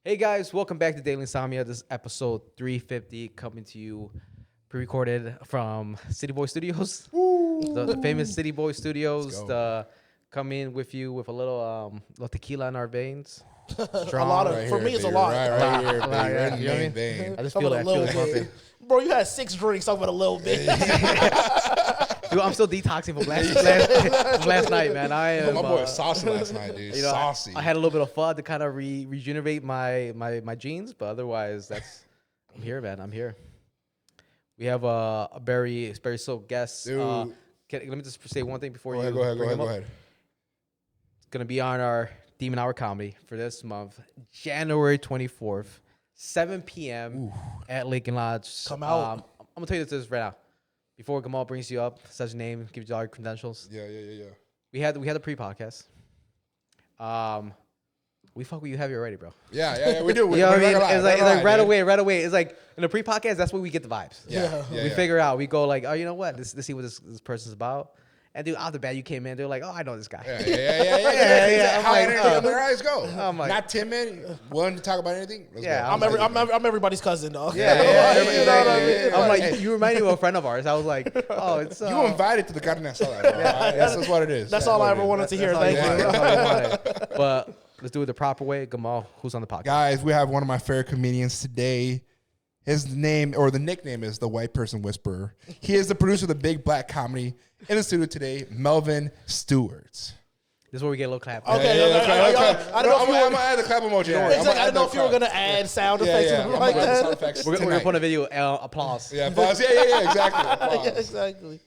Hey guys, welcome back to Daily Insomnia. This is episode 350 coming to you pre-recorded from City Boy Studios. The famous City Boy Studios. Come in with you with a little tequila in our veins. Strong. A lot of, right for here, me, it's a baby, lot. Right here, baby. Yeah, Right in you know what I the mean? vein. I just Talking feel about that. a little bit. Bro, you had 6 drinks talking about a little bit. Dude, I'm still detoxing from last night, man. I am. My boy was saucy last night, dude. Saucy. I had a little bit of fun to kind of regenerate my genes, but otherwise, I'm here, man. I'm here. We have a very special guest. Dude. Let me just say one thing before Go you ahead. bring him up. It's gonna be on our Demon Hour comedy for this month, January 24th, 7 p.m. at Lake and Lodge. Come out. I'm gonna tell you this right now. Before Gamal brings you up, says your name, gives you all your credentials. Yeah. We had a pre-podcast. We fuck with you heavy already, bro. Yeah, we do. You know what I mean? It's like right away. It's like in the pre-podcast, that's when we get the vibes. Yeah. We figure out. We go like, oh, you know what? Let's see what this person's about. And dude, out the bat, you came in. They're like, oh, I know this guy. Yeah. I'm How like, energy on their eyes go. I'm like, not timid, willing to talk about anything. Let's Yeah, go. I'm everybody's cousin, dog. Yeah, Yeah. I'm like, you remind me of a friend of ours. I was like, oh, it's You were invited to the carne asada, bro. That's what it is. That's all I ever wanted to hear. Thank you. That's all you wanted. But let's do it the proper way. Gamal, who's on the podcast? Guys, we have one of my favorite comedians today. His name, or the nickname, is the White Person Whisperer. He is the producer of the Big Black Comedy. In the studio today, Melvin Stewart. This is where we get a little clap. Okay. I don't know if I'm gonna add the clap emoji. Yeah. Exactly. I didn't know if you were gonna add sound effects like that. We're gonna put a video applause. Yeah, applause. Yeah, exactly. Applause. Yeah, exactly.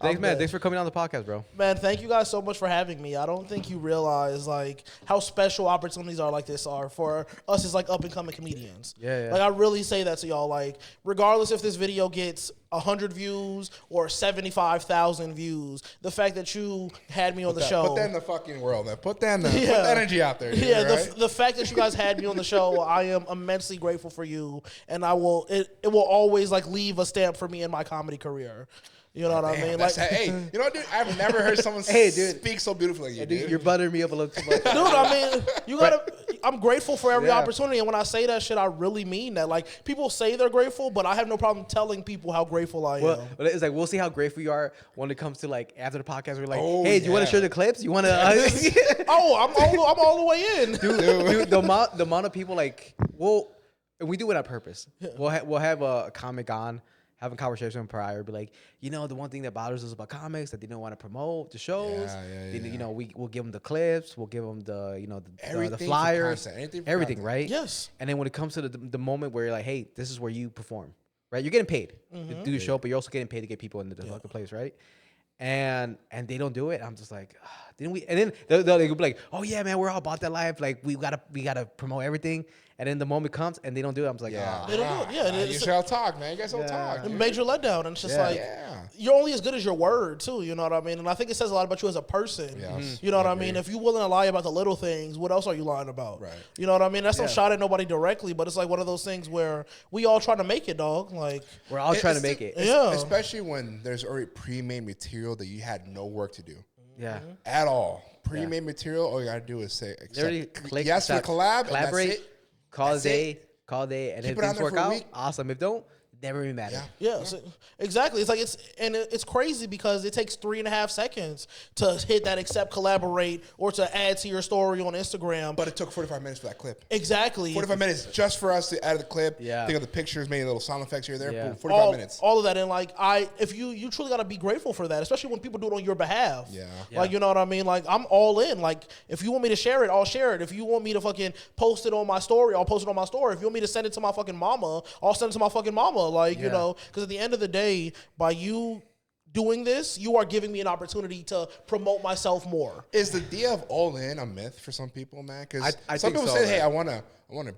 Thanks, man. Thanks for coming on the podcast, bro. Man, thank you guys so much for having me. I don't think you realize like how special opportunities are like this are for us as like up and coming comedians. Yeah. Like I really say that to y'all. Like regardless if this video gets 100 views or 75,000 views, the fact that you had me on the show. Put that in the fucking world, man. Put that energy out there. Yeah, right? the fact that you guys had me on the show, I am immensely grateful for you, and it will always like leave a stamp for me in my comedy career. You know what I mean? Like, hey, you know what, dude? I've never heard someone speak so beautifully like you, dude. You're buttering me up a little too much. Dude, I mean, you gotta. I'm grateful for every opportunity, and when I say that shit, I really mean that. Like, people say they're grateful, but I have no problem telling people how grateful I am. But it's like we'll see how grateful you are when it comes to like after the podcast. We're like, hey, do you want to share the clips? You want to? I'm all the way in, dude. The amount of people like, and we do it on purpose. We'll have a comic on. Having conversation prior, be like, you know, the one thing that bothers us about comics that they don't want to promote the shows. You know, we'll give them the clips, we'll give them the flyers, everything, right? Yes. And then when it comes to the moment where you're like, hey, this is where you perform, right? You're getting paid to do the show, but you're also getting paid to get people into the fucking place, right? And they don't do it. I'm just like, didn't we? And then they'll be like, oh yeah, man, we're all about that life. Like we gotta promote everything. And then the moment comes and they don't do it. I'm just like, they don't do it. Yeah, you shall talk, man. You guys don't talk. Major letdown, and it's just you're only as good as your word too. You know what I mean? And I think it says a lot about you as a person. Yes. You know what I mean? If you're willing to lie about the little things, what else are you lying about? Right. You know what I mean? That's no shot at nobody directly, but it's like one of those things where we all trying to make it, dog. Like we're all trying to make it. Yeah. Especially when there's already pre-made material that you had no work to do. Yeah. At all. Pre-made material, all you gotta do is say, click, yes, we collab, collaborate, and that's it. call a day, and if things work out, awesome. If don't, never even matter. Yeah, so, exactly. It's like it's crazy because it takes 3.5 seconds to hit that accept, collaborate, or to add to your story on Instagram. But it took 45 minutes for that clip. Exactly. 45 minutes just for us to add the clip. Yeah. Think of the pictures, maybe little sound effects here, there. Yeah. Boom, 45 minutes. All of that, and like if you truly gotta be grateful for that, especially when people do it on your behalf. Yeah. Like you know what I mean. Like I'm all in. Like if you want me to share it, I'll share it. If you want me to fucking post it on my story, I'll post it on my story. If you want me to send it to my fucking mama, I'll send it to my fucking mama. Like you know. Because at the end of the day, by you doing this, you are giving me an opportunity to promote myself more. Is the idea of all in a myth for some people, man? Because some people so, say, hey, I wanna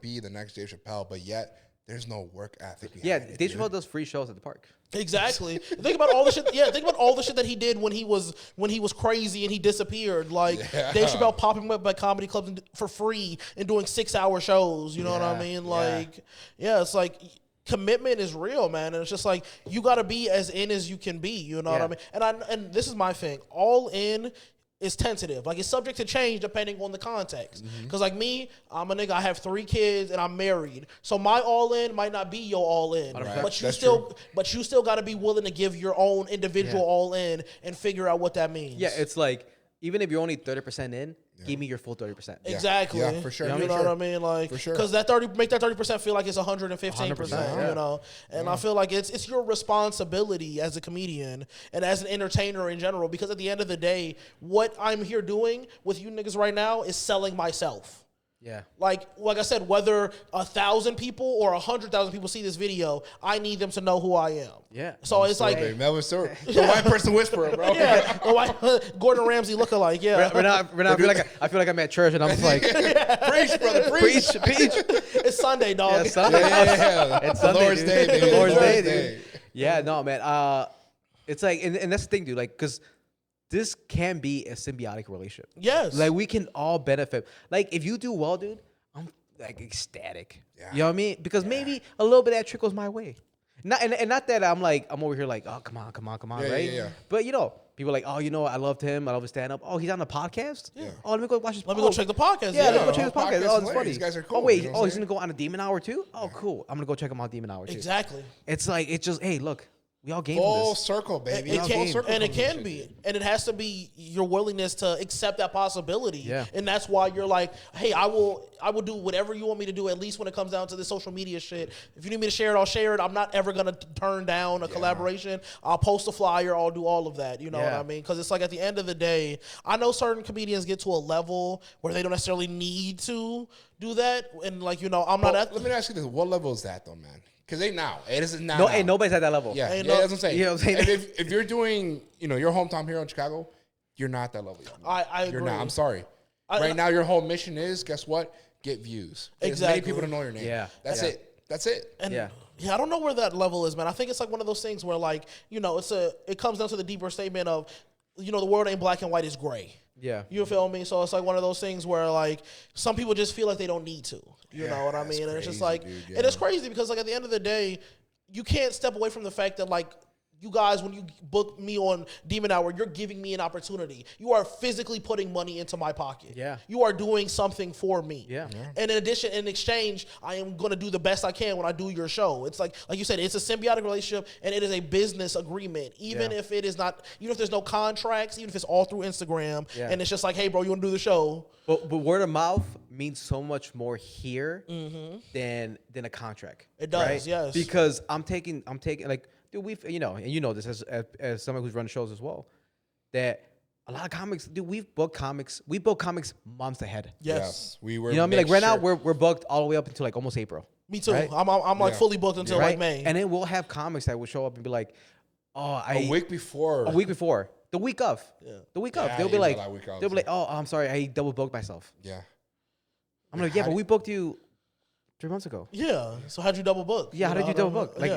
be the next Dave Chappelle, but yet there's no work ethic. Dave Chappelle does free shows at the park. Exactly. Think about all the shit. Yeah, think about all the shit that he did when he was crazy and he disappeared. Like Dave Chappelle popping up at comedy clubs for free and doing 6-hour shows. You know what I mean? Like, it's like commitment is real, man. And it's just like, you got to be as in as you can be. You know what I mean? And this is my thing. All in is tentative. Like, it's subject to change depending on the context. Because, like me, I'm a nigga, I have 3 kids, and I'm married. So my all-in might not be your all-in. Right. But you still got to be willing to give your own individual all-in and figure out what that means. Yeah, it's like, even if you're only 30% in, give me your full 30%. Exactly. Yeah, for sure. You know what I mean? Like, for sure. Because make that 30% feel like it's 115%. yeah. You know, and I feel like it's your responsibility as a comedian and as an entertainer in general. Because at the end of the day, what I'm here doing with you niggas right now is selling myself. Yeah. Like I said, whether 1,000 people or 100,000 people see this video, I need them to know who I am. Yeah. So it's like, Hey, Melvin Stewart, the white person whisperer, bro. yeah, Gordon Ramsay lookalike. Yeah. I feel like I'm at church and I'm just like, Preach, brother, preach. preach. It's Sunday, dog. Yeah, Sunday. Yeah. It's Sunday, Lord's dude. Day, baby. Lord's Day, Day. dude. Yeah, no, man. It's like, and that's the thing, dude. Like, because this can be a symbiotic relationship. Yes. Like, we can all benefit. Like, if you do well, dude, I'm like ecstatic. Yeah. You know what I mean? Because maybe a little bit of that trickles my way. Not and not that I'm over here like, oh, come on, Yeah, right? yeah. But people are like, oh, I loved him. I love his stand up. Oh, he's on the podcast. Yeah. Oh, let me go watch his. Let me go check the podcast. Yeah, let me Yeah, go check his the whole podcast. podcast Oh, is it's hilarious. funny. These guys are cool, Oh wait, you know what he's I'm gonna go on a Demon Hour too. Oh, cool. I'm gonna go check him out Demon Hour too. Exactly. It's like it's just hey, look, we all game from Full this. circle, baby. It Full can, circle and it can conversation. be, and it has to be your willingness to accept that possibility. Yeah. And that's why you're like, hey, I will do whatever you want me to do. At least when it comes down to the social media shit. If you need me to share it, I'll share it. I'm not ever gonna turn down a collaboration. I'll post a flyer. I'll do all of that. You know what I mean? Because it's like at the end of the day, I know certain comedians get to a level where they don't necessarily need to do that, and like I'm not at. Let me ask you this: what level is that, though, man? Because they now. This is not. No, hey, nobody's at that level. Yeah, Ain't that's no- what I'm saying. You know what I'm saying? If you're doing, your hometown hero in Chicago, you're not that level yet. I You're agree. not. I'm sorry. Right now, your whole mission is, guess what? Get views. Get as many Exactly. people to know your name. Yeah. That's Yeah. it. That's it. And Yeah. I don't know where that level is, man. I think it's like one of those things where like, it comes down to the deeper statement of, the world ain't black and white, it's gray. Yeah. You feel me? So it's like one of those things where like some people just feel like they don't need to. You know what I that's mean? And it's just crazy, like, dude, and it's crazy because like at the end of the day, you can't step away from the fact that like, you guys, when you book me on Demon Hour, you're giving me an opportunity. You are physically putting money into my pocket. Yeah. You are doing something for me. Yeah. And in exchange, I am going to do the best I can when I do your show. It's like you said, it's a symbiotic relationship and it is a business agreement. Even if it is not, even if there's no contracts, even if it's all through Instagram and it's just like, hey, bro, you want to do the show? But word of mouth means so much more here than a contract. It does, right? yes. Because I'm taking like, dude, we've and this as someone who's run shows as well, that a lot of comics, dude, we book comics months ahead. Yes. We were. You know what I mean? Like right now we're booked all the way up until like almost April. Me too. Right? I'm like fully booked until Right? like May. And then we'll have comics that will show up and be like, a week before. the week of. Yeah. The week of. Yeah, They'll you be know like, that week of, they'll be like, oh, I'm sorry, I double booked myself. Yeah. I'm like, yeah, but we booked you 3 months ago. Yeah. So how'd you double book? Yeah, how did you double book? Like,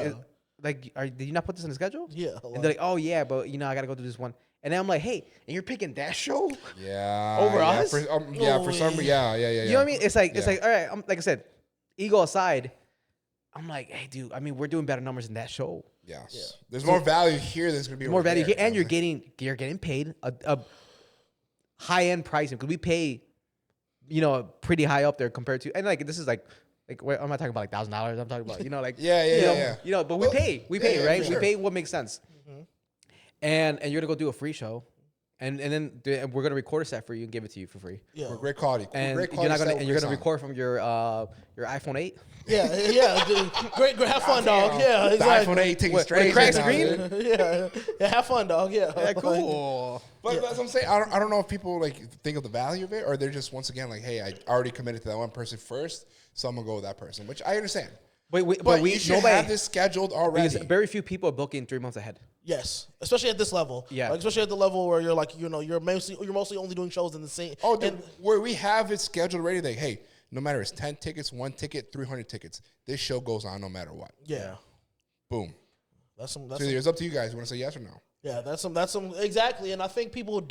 yeah. did you not put this in the schedule? Yeah. And they're like, oh yeah, but I gotta go do this one. And then I'm like, hey, and you're picking that show? Yeah. Over yeah, us? For some. Yeah. You know what I mean? It's like, all right. Like I said, ego aside, I'm like, hey, dude. I mean, we're doing better numbers than that show. Yes. There's more value here. There's gonna be More over value there, here, and you know you're getting paid a high end pricing because we pay, pretty high up there compared to, and like this is like I'm not talking about like $1,000. I'm talking about like Yeah. But we pay yeah, right. for We sure. pay what makes sense. And you're gonna go do a free show, and then we're gonna record a set for you and give it to you for free. Yeah. We're great quality. And great you're not quality gonna set with record from your iPhone 8. Yeah. Dude. Great. Have fun, dog. Yeah. The Exactly. iPhone 8 taking What, straight. cracks now, screen? dude. Yeah. Have fun, dog. Yeah. Yeah, cool. But that's what I'm saying. I don't know if people like think of the value of it, or they're just once again like, hey, I already committed to that one person first, so I'm gonna go with that person, which I understand. But you should have this scheduled already. because very few people are booking 3 months ahead. Yes, especially at this level. Yeah. Like, especially at the level where you're like, you're mostly only doing shows in the same. Oh, dude, where we have it scheduled ready, like, hey, no matter it's 10 tickets, 1 ticket, 300 tickets, this show goes on no matter what. Yeah. Boom. That's So it's up to you guys. You want to say yes or no? Yeah, that's some exactly, and I think people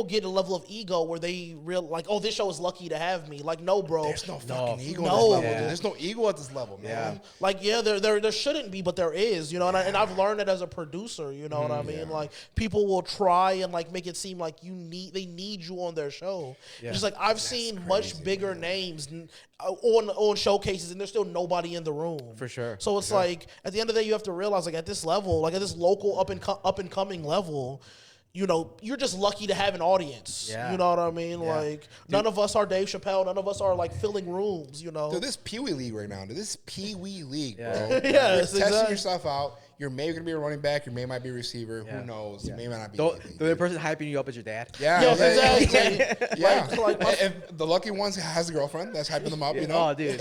get a level of ego where they real like, oh, this show is lucky to have me. Like, no, bro, There's no fucking ego no. at this level. Yeah. Dude. There's no ego at this level, man. Yeah. Like, yeah, there shouldn't be, but there is, you know, and I've learned it as a producer, you know what I mean? Like, people will try and like make it seem like they need you on their show. Yeah. Just like I've seen much bigger names on showcases, and there's still nobody in the room. For sure. So it's like at the end of the day, you have to realize, like, at this level, like at this local up and coming level, you know, you're just lucky to have an audience. Yeah. You know what I mean? Yeah. Like, none of us are Dave Chappelle. None of us are like filling rooms. You know. Dude, this Pee Wee League right now. Dude, this Pee Wee League, Yeah. bro. Yes, You're testing exactly. yourself out. You're maybe gonna be a running back. You may might be a receiver. Yeah. Who knows? Yeah. You may not be. The person hyping you up is your dad. Yeah, Yes, exactly. Yeah, Like my- if the lucky ones has a girlfriend that's hyping them up, you know. Oh, dude.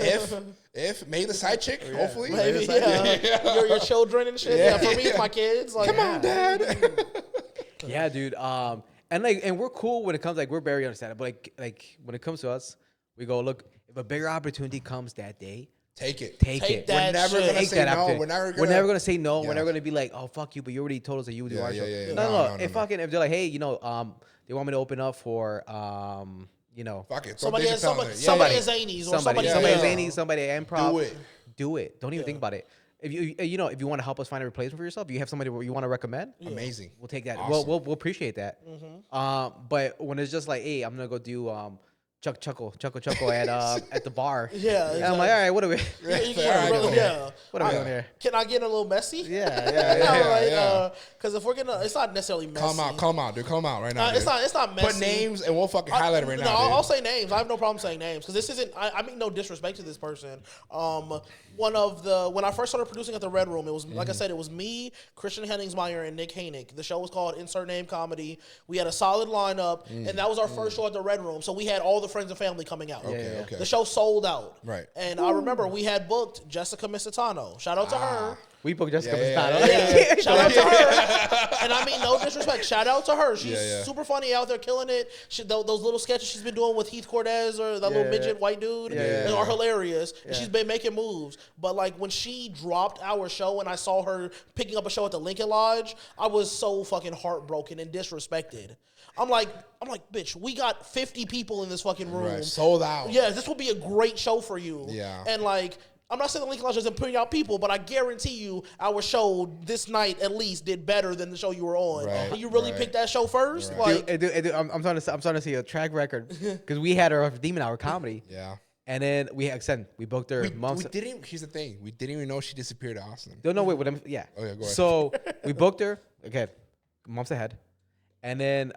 If maybe the side chick, hopefully. Maybe, Maybe the side chick. your children and shit. Yeah. Yeah, for me, it's my kids. Like, Come on, Dad. Yeah, dude. And we're cool when it comes, like, we're very understanding. But like when it comes to us, we go, look, if a bigger opportunity comes that day, Take it. take Take it. that We're never shit. gonna Take say that no. opportunity. We're never gonna say no. Yeah. We're never gonna be like, oh, fuck you, but you already told us that you would do Yeah, our yeah, show. yeah. No. No. If they're like, hey, you know, they want me to open up for, you know, Fuck it. somebody Dave at Chappelle in there. somebody at Zanies or somebody Yeah, at yeah. Zany, somebody at Improv. Do it. Don't even think about it. If you know, if you want to help us find a replacement for yourself, you have somebody you want to recommend. Amazing. We'll take that. Awesome. We'll appreciate that. But when it's just like, hey, I'm gonna go do chuckle at the bar. Yeah, And I'm like, all right, what are we? Yeah, you All right, really, cool. yeah. What are we doing here? Can I get a little messy? Yeah. Because if we're gonna, it's not necessarily messy. Come out, dude. Come out right now. It's dude. not messy. Put names and we'll fucking highlight it right No, now. I'll dude. say names. I have no problem saying names because this isn't. I mean, no disrespect to this person. When I first started producing at the Red Room, it was like I said, it was me, Christian Henningsmeyer, and Nick Hanick. The show was called Insert Name Comedy. We had a solid lineup, and that was our first show at the Red Room. So we had all the friends and family coming out. Okay. The show sold out. Right. And I remember we had booked Jessica Misitano. Shout out to her. We booked Jessica Yeah, Pistano. Yeah, shout out to her. And I mean, no disrespect. Shout out to her. She's Yeah. super funny out there, killing it. Those little sketches she's been doing with Heath Cortez or that little midget white dude are hilarious. And she's been making moves. But like when she dropped our show and I saw her picking up a show at the Lincoln Lodge, I was so fucking heartbroken and disrespected. I'm like, bitch, we got 50 people in this fucking room. Right. Sold out. Yeah, this will be a great show for you. Yeah. And like, I'm not saying the Lincoln Lodge isn't putting out people, but I guarantee you our show this night at least did better than the show you were on. Right, And you really picked that show first? Like, Dude, I'm starting to see a track record because we had her Demon Hour comedy. Yeah. And then we booked her months. Here's the thing. We didn't even know she disappeared to Austin. Don't know. Wait, what? Yeah. Okay, go ahead. So we booked her again, months ahead, and then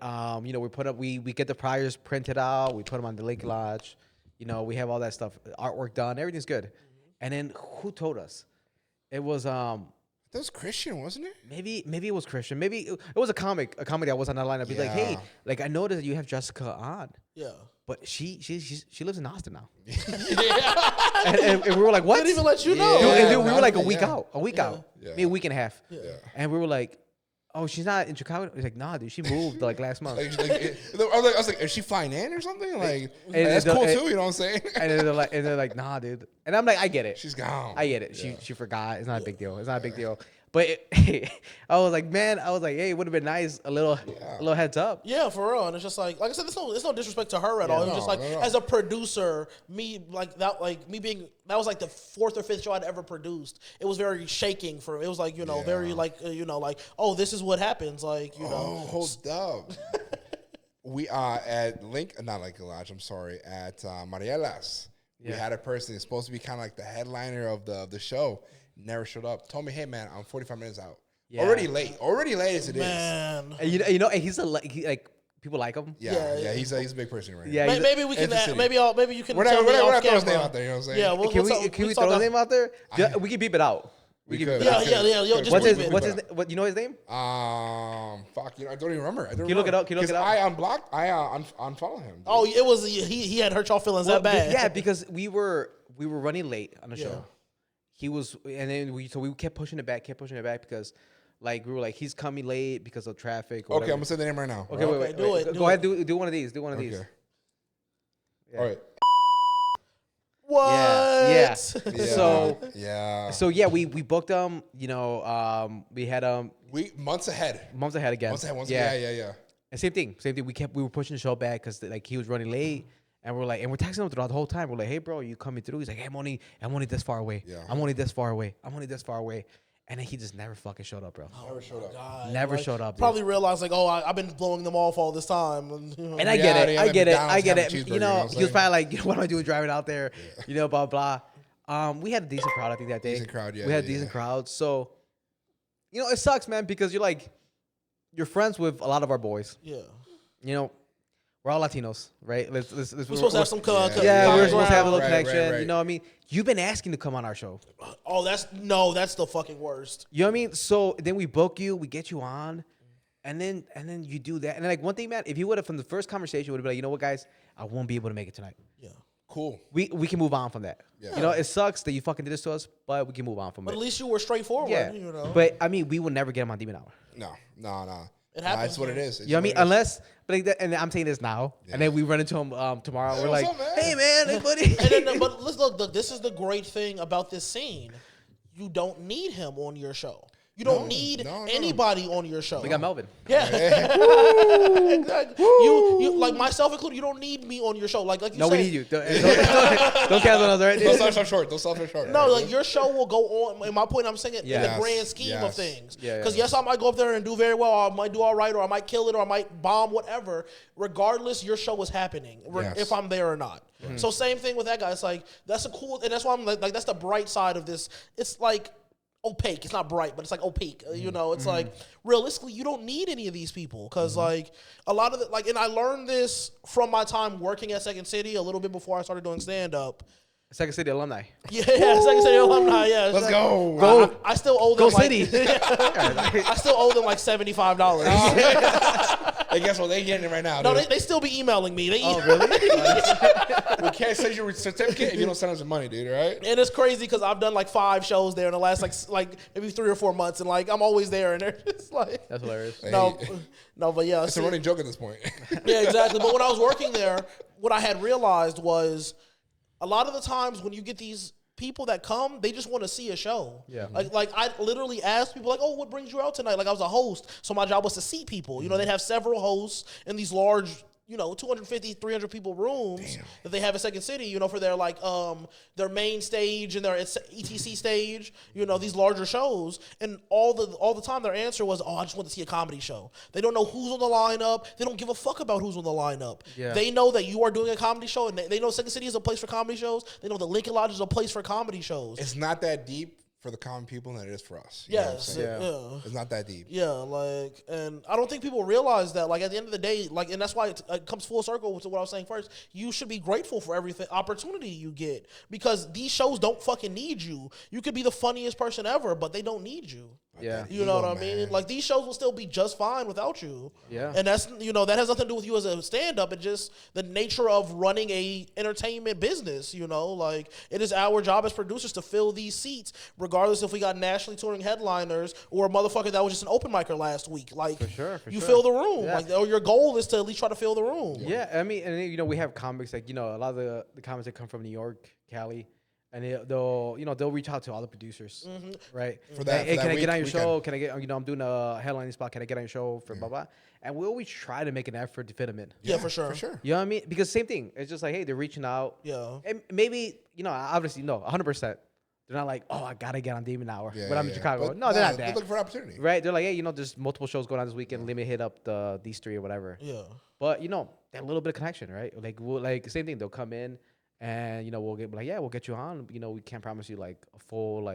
you know, we get the priors printed out. We put them on the Lake Lodge. You know, we have all that stuff, artwork done. Everything's good. And then who told us? It was That was Christian, wasn't it? maybe it was Christian. Maybe it was a comedy that was on that lineup. He's like, hey, Yeah. like I noticed that you have Jessica on. yeah. But she lives in Austin now. and we were like, what? I didn't even let you know. Dude, Yeah, and dude, we were like a yeah. week out. Yeah. Maybe a week and a half. Yeah. And we were like, oh, she's not in Chicago? He's like, nah, dude, she moved like last month. I was like, is she flying in or something? Like, And that's the- cool and- too. You know what I'm saying? and they're like, nah, dude. And I'm like, I get it. She's gone. I get it. She forgot. It's not a big deal. It's not a big deal. But I was like, hey, it would have been nice a little heads up. Yeah, for real. And it's just like I said, there's no disrespect to her at all. It was just like, no. as a producer, that was like the fourth or fifth show I'd ever produced. It was very shaking for it was like, you know, very like, like, oh, this is what happens. Like, you know. Oh, hold up. We are at not Lincoln Lodge. I'm sorry, at Mariela's. We had a person who's supposed to be kind of like the headliner of the show. Never showed up. Told me, hey man, I'm 45 minutes out. Yeah. Already late as it is. Man. And you know, and he's like people like him. Yeah. He's a big person right Yeah, now. Maybe we can. It's a city. Maybe you can. We're tell not me off throwing his camera. name out there. You know what I'm saying? Yeah. Can we throw his name out there? We can beep it out. We can could. beep it out. Yeah. Yo, just What's leave his? it. What's his? What you know his name? Fuck. I don't even remember. Can you look it up? Can you look it up? I unblocked. I unfollow him. Dude. Oh, it was he had hurt y'all feelings that bad. Yeah, because we were running late on the Yeah. show. He was, and then we kept pushing it back because, like, we were like, he's coming late because of traffic. Or Okay, I'm whatever. gonna say the name right now. Okay, wait. do it. Go ahead, do one of these. Do one of these. Okay. Yeah. All right. What? Yeah. What? So yeah, we booked them. You know, we had months ahead again. Months ahead. Yeah. And same thing. We were pushing the show back because like he was running late, and we're texting him throughout the whole time. We're like, hey bro, are you coming through? He's like, hey, I'm only this far away. Yeah. I'm only this far away. And then he just never fucking showed up, bro. Never showed up. God, Never showed up. Dude. Probably realized like, oh, I've been blowing them off all this time. And I get it. I get it. You know, he was probably like, what am I doing driving out there? Yeah. You know, blah blah. We had a decent crowd, I think, that day. Decent crowd, yeah. We had a decent crowd. So, you know, it sucks, man, because you're friends with a lot of our boys. Yeah. You know, we're all Latinos, right? We're supposed to have some we're supposed to have a little connection. Right. You know what I mean? You've been asking to come on our show. Oh, that's the fucking worst. You know what I mean? So then we book you, we get you on, and then you do that. And like one thing, man, if you would have from the first conversation would have been like, you know what, guys, I won't be able to make it tonight. Yeah. Cool. We can move on from that. Yeah. You know, it sucks that you fucking did this to us, but we can move on from it. But at least you were straightforward. Yeah. You know? But I mean, we will never get him on Demon Hour. No. It happens. That's what it is. You know what I mean? Unless, but like and I'm saying this now, and then we run into him tomorrow. We're like, hey man, hey buddy. But look, this is the great thing about this scene. You don't need him on your show. You don't need anybody on your show. We got Melvin. Yeah. Exactly. You like myself included, you don't need me on your show. Like you said. No, we need you. Don't cancel us, right? Don't stop short. No, like your show will go on. In my point, I'm saying it in the grand scheme of things. Because yes, I might go up there and do very well, or I might do all right, or I might kill it, or I might bomb, whatever. Regardless, your show is happening, if I'm there or not. Mm-hmm. So same thing with that guy. It's like, that's a cool, and that's why I'm like that's the bright side of this. It's like, opaque. It's not bright, but it's like opaque. You know, it's like realistically, you don't need any of these people because like a lot of the and I learned this from my time working at Second City a little bit before I started doing stand up. Second City alumni. Yeah, Second City alumni. Yeah, let's go. I still owe them. Go City. I still owe them like $75. Hey, guess what? They getting it right now. No, they still be emailing me. Really? We can't send you a certificate if you don't send us the money, dude. Right? And it's crazy because I've done like 5 shows there in the last like maybe 3 or 4 months, and like I'm always there, and they're just like that's hilarious. No, but yeah, it's a running joke at this point. Yeah, exactly. But when I was working there, what I had realized was a lot of the times when you get these people that come, they just want to see a show. Yeah. Like I literally asked people like, oh, what brings you out tonight? Like I was a host, so my job was to seat people. You know, they'd have several hosts in these large, 250, 300 people rooms that they have at Second City, for their like their main stage and their ETC stage, these larger shows. And all the time their answer was, oh, I just want to see a comedy show. They don't know who's on the lineup. They don't give a fuck about who's on the lineup. Yeah. They know that you are doing a comedy show, and they know Second City is a place for comedy shows. They know the Lincoln Lodge is a place for comedy shows. It's not that deep for the common people than it is for us. Yes. It's not that deep. Yeah, and I don't think people realize that, at the end of the day, and that's why it comes full circle to what I was saying first. You should be grateful for every opportunity you get because these shows don't fucking need you. You could be the funniest person ever, but they don't need you. Yeah. You know what I mean? Like, these shows will still be just fine without you. Yeah. And that's, that has nothing to do with you as a stand-up. It's just the nature of running a entertainment business, Like, it is our job as producers to fill these seats, regardless if we got nationally touring headliners or a motherfucker that was just an open micer last week. Like, you fill the room. Yeah. Like, or your goal is to at least try to fill the room. Yeah, I mean, and we have comics, like, a lot of the comics that come from New York, Cali, and they'll reach out to all the producers, right? For that, hey, for can that I get on your weekend. show? Can I get? I'm doing a headlining spot. Can I get on your show for blah blah? And we always try to make an effort to fit them in. Yeah, for sure. You know what I mean? Because same thing. It's just like, hey, they're reaching out. Yeah. And maybe obviously 100%. They're not like, oh, I gotta get on Demon Hour when I'm in Chicago. But no, they're not that. They're looking for an opportunity, right? They're like, hey, there's multiple shows going on this weekend. Let me hit up these 3 or whatever. Yeah. But that little bit of connection, right? Like same thing. They'll come in. And we'll get you on. We can't promise you like a full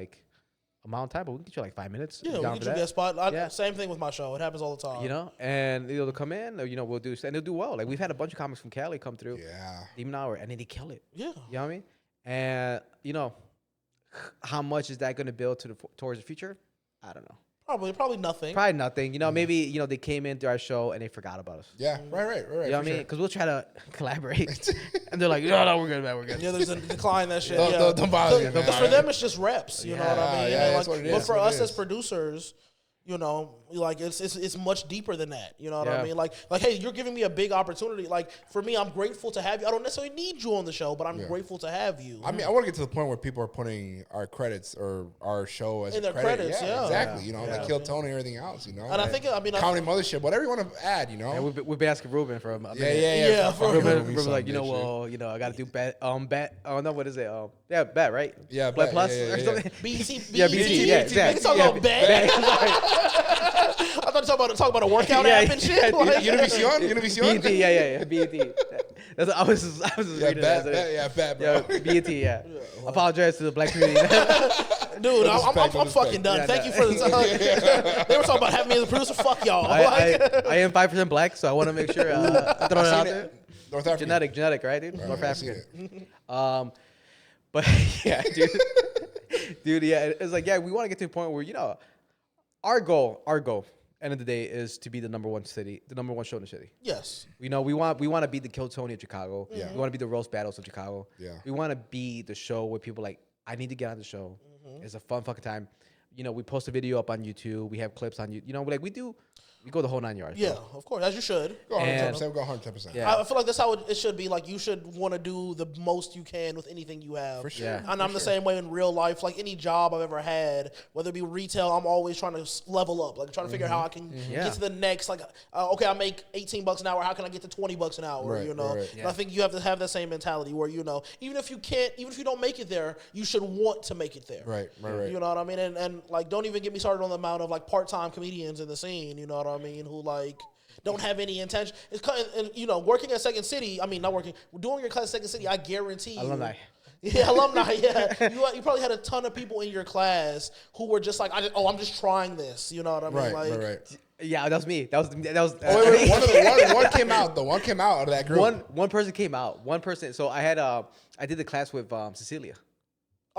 amount of time, but we can get you like 5 minutes. Yeah, we get you a guest spot. Same thing with my show. It happens all the time. And they'll come in. Or, we'll do, and they'll do well. Like we've had a bunch of comics from Cali come through. Yeah. Demon Hour, and then they kill it. Yeah. You know what I mean? And how much is that going to build towards the future? I don't know. Probably nothing. Probably nothing. Maybe they came into our show and they forgot about us. Yeah, right. You know what I mean? Because we'll try to collaborate, and they're like, no, we're good, man, we're good. Yeah, there's a decline that shit. Don't bother me. Because for them, it's just reps. You know what I mean? Yeah, that's what it is. But for us as producers, You know, like it's much deeper than that. You know what Yeah. I mean? Like hey, you're giving me a big opportunity. Like for me, I'm grateful to have you. I don't necessarily need you on the show, but I'm grateful to have you. I mean, I want to get to the point where people are putting our credits or our show as In a their credit. credits, yeah. Exactly. You know, like Kill Tony or everything else. You know, And I think Comedy Mothership, whatever you want to add. You know, And we've been asking Ruben for a minute. Yeah, for Ruben like, I gotta do bet. Oh no, what is it? Bet, right? Yeah, Bet Bet, Plus yeah, or yeah. something. BET, Yeah, BET, yeah, exactly. Niggas talking about bet. I thought you talking about a workout app and shit. Like, Univision? BET, yeah, BET. That's I was just reading that. Bet, bro. Yeah, BET, yeah. Apologize to the black community. Dude, I'm fucking done. Yeah, Thank you for the time. They were talking about having me as a producer. Fuck y'all. I am 5% black, so I want to make sure throw it out there. North African. Genetic, right, dude? North I see African. But yeah, dude, yeah, it's like, yeah, we want to get to a point where, our goal, end of the day, is to be the number one show in the city. Yes. We want to be the Kill Tony of Chicago. Yeah. We want to be the roast battles of Chicago. Yeah. We want to be the show where people like, I need to get on the show. It's a fun fucking time. We post a video up on YouTube. We have clips on YouTube. We go the whole 9 yards. Yeah, bro. of course, as you should. Go And- 110%. Go 110%. Yeah. I feel like that's how it should be. Like, you should want to do the most you can with anything you have. For sure. Yeah. And I'm the same way in real life. Like, any job I've ever had, whether it be retail, I'm always trying to level up. Like, trying to figure out how I can Yeah. get to the next. Like, okay, I make $18 an hour. How can I get to $20 an hour? Right, You know. right. And I think you have to have that same mentality where even if you don't make it there, you should want to make it there. Right. You know what I mean? And like, don't even get me started on the amount of like part-time comedians in the scene. You know what I mean? Who like don't have any intention. It's kind of, and working at Second City. I mean, not working. Doing your class at Second City. I guarantee you. Alumni. Yeah, alumni. Yeah, you probably had a ton of people in your class who were just like, I'm just trying this. You know what I mean? Right. Yeah, that was me. That was. Oh, wait. One came out. The one came out of that group. One person came out. One person. So I had I did the class with Cecilia.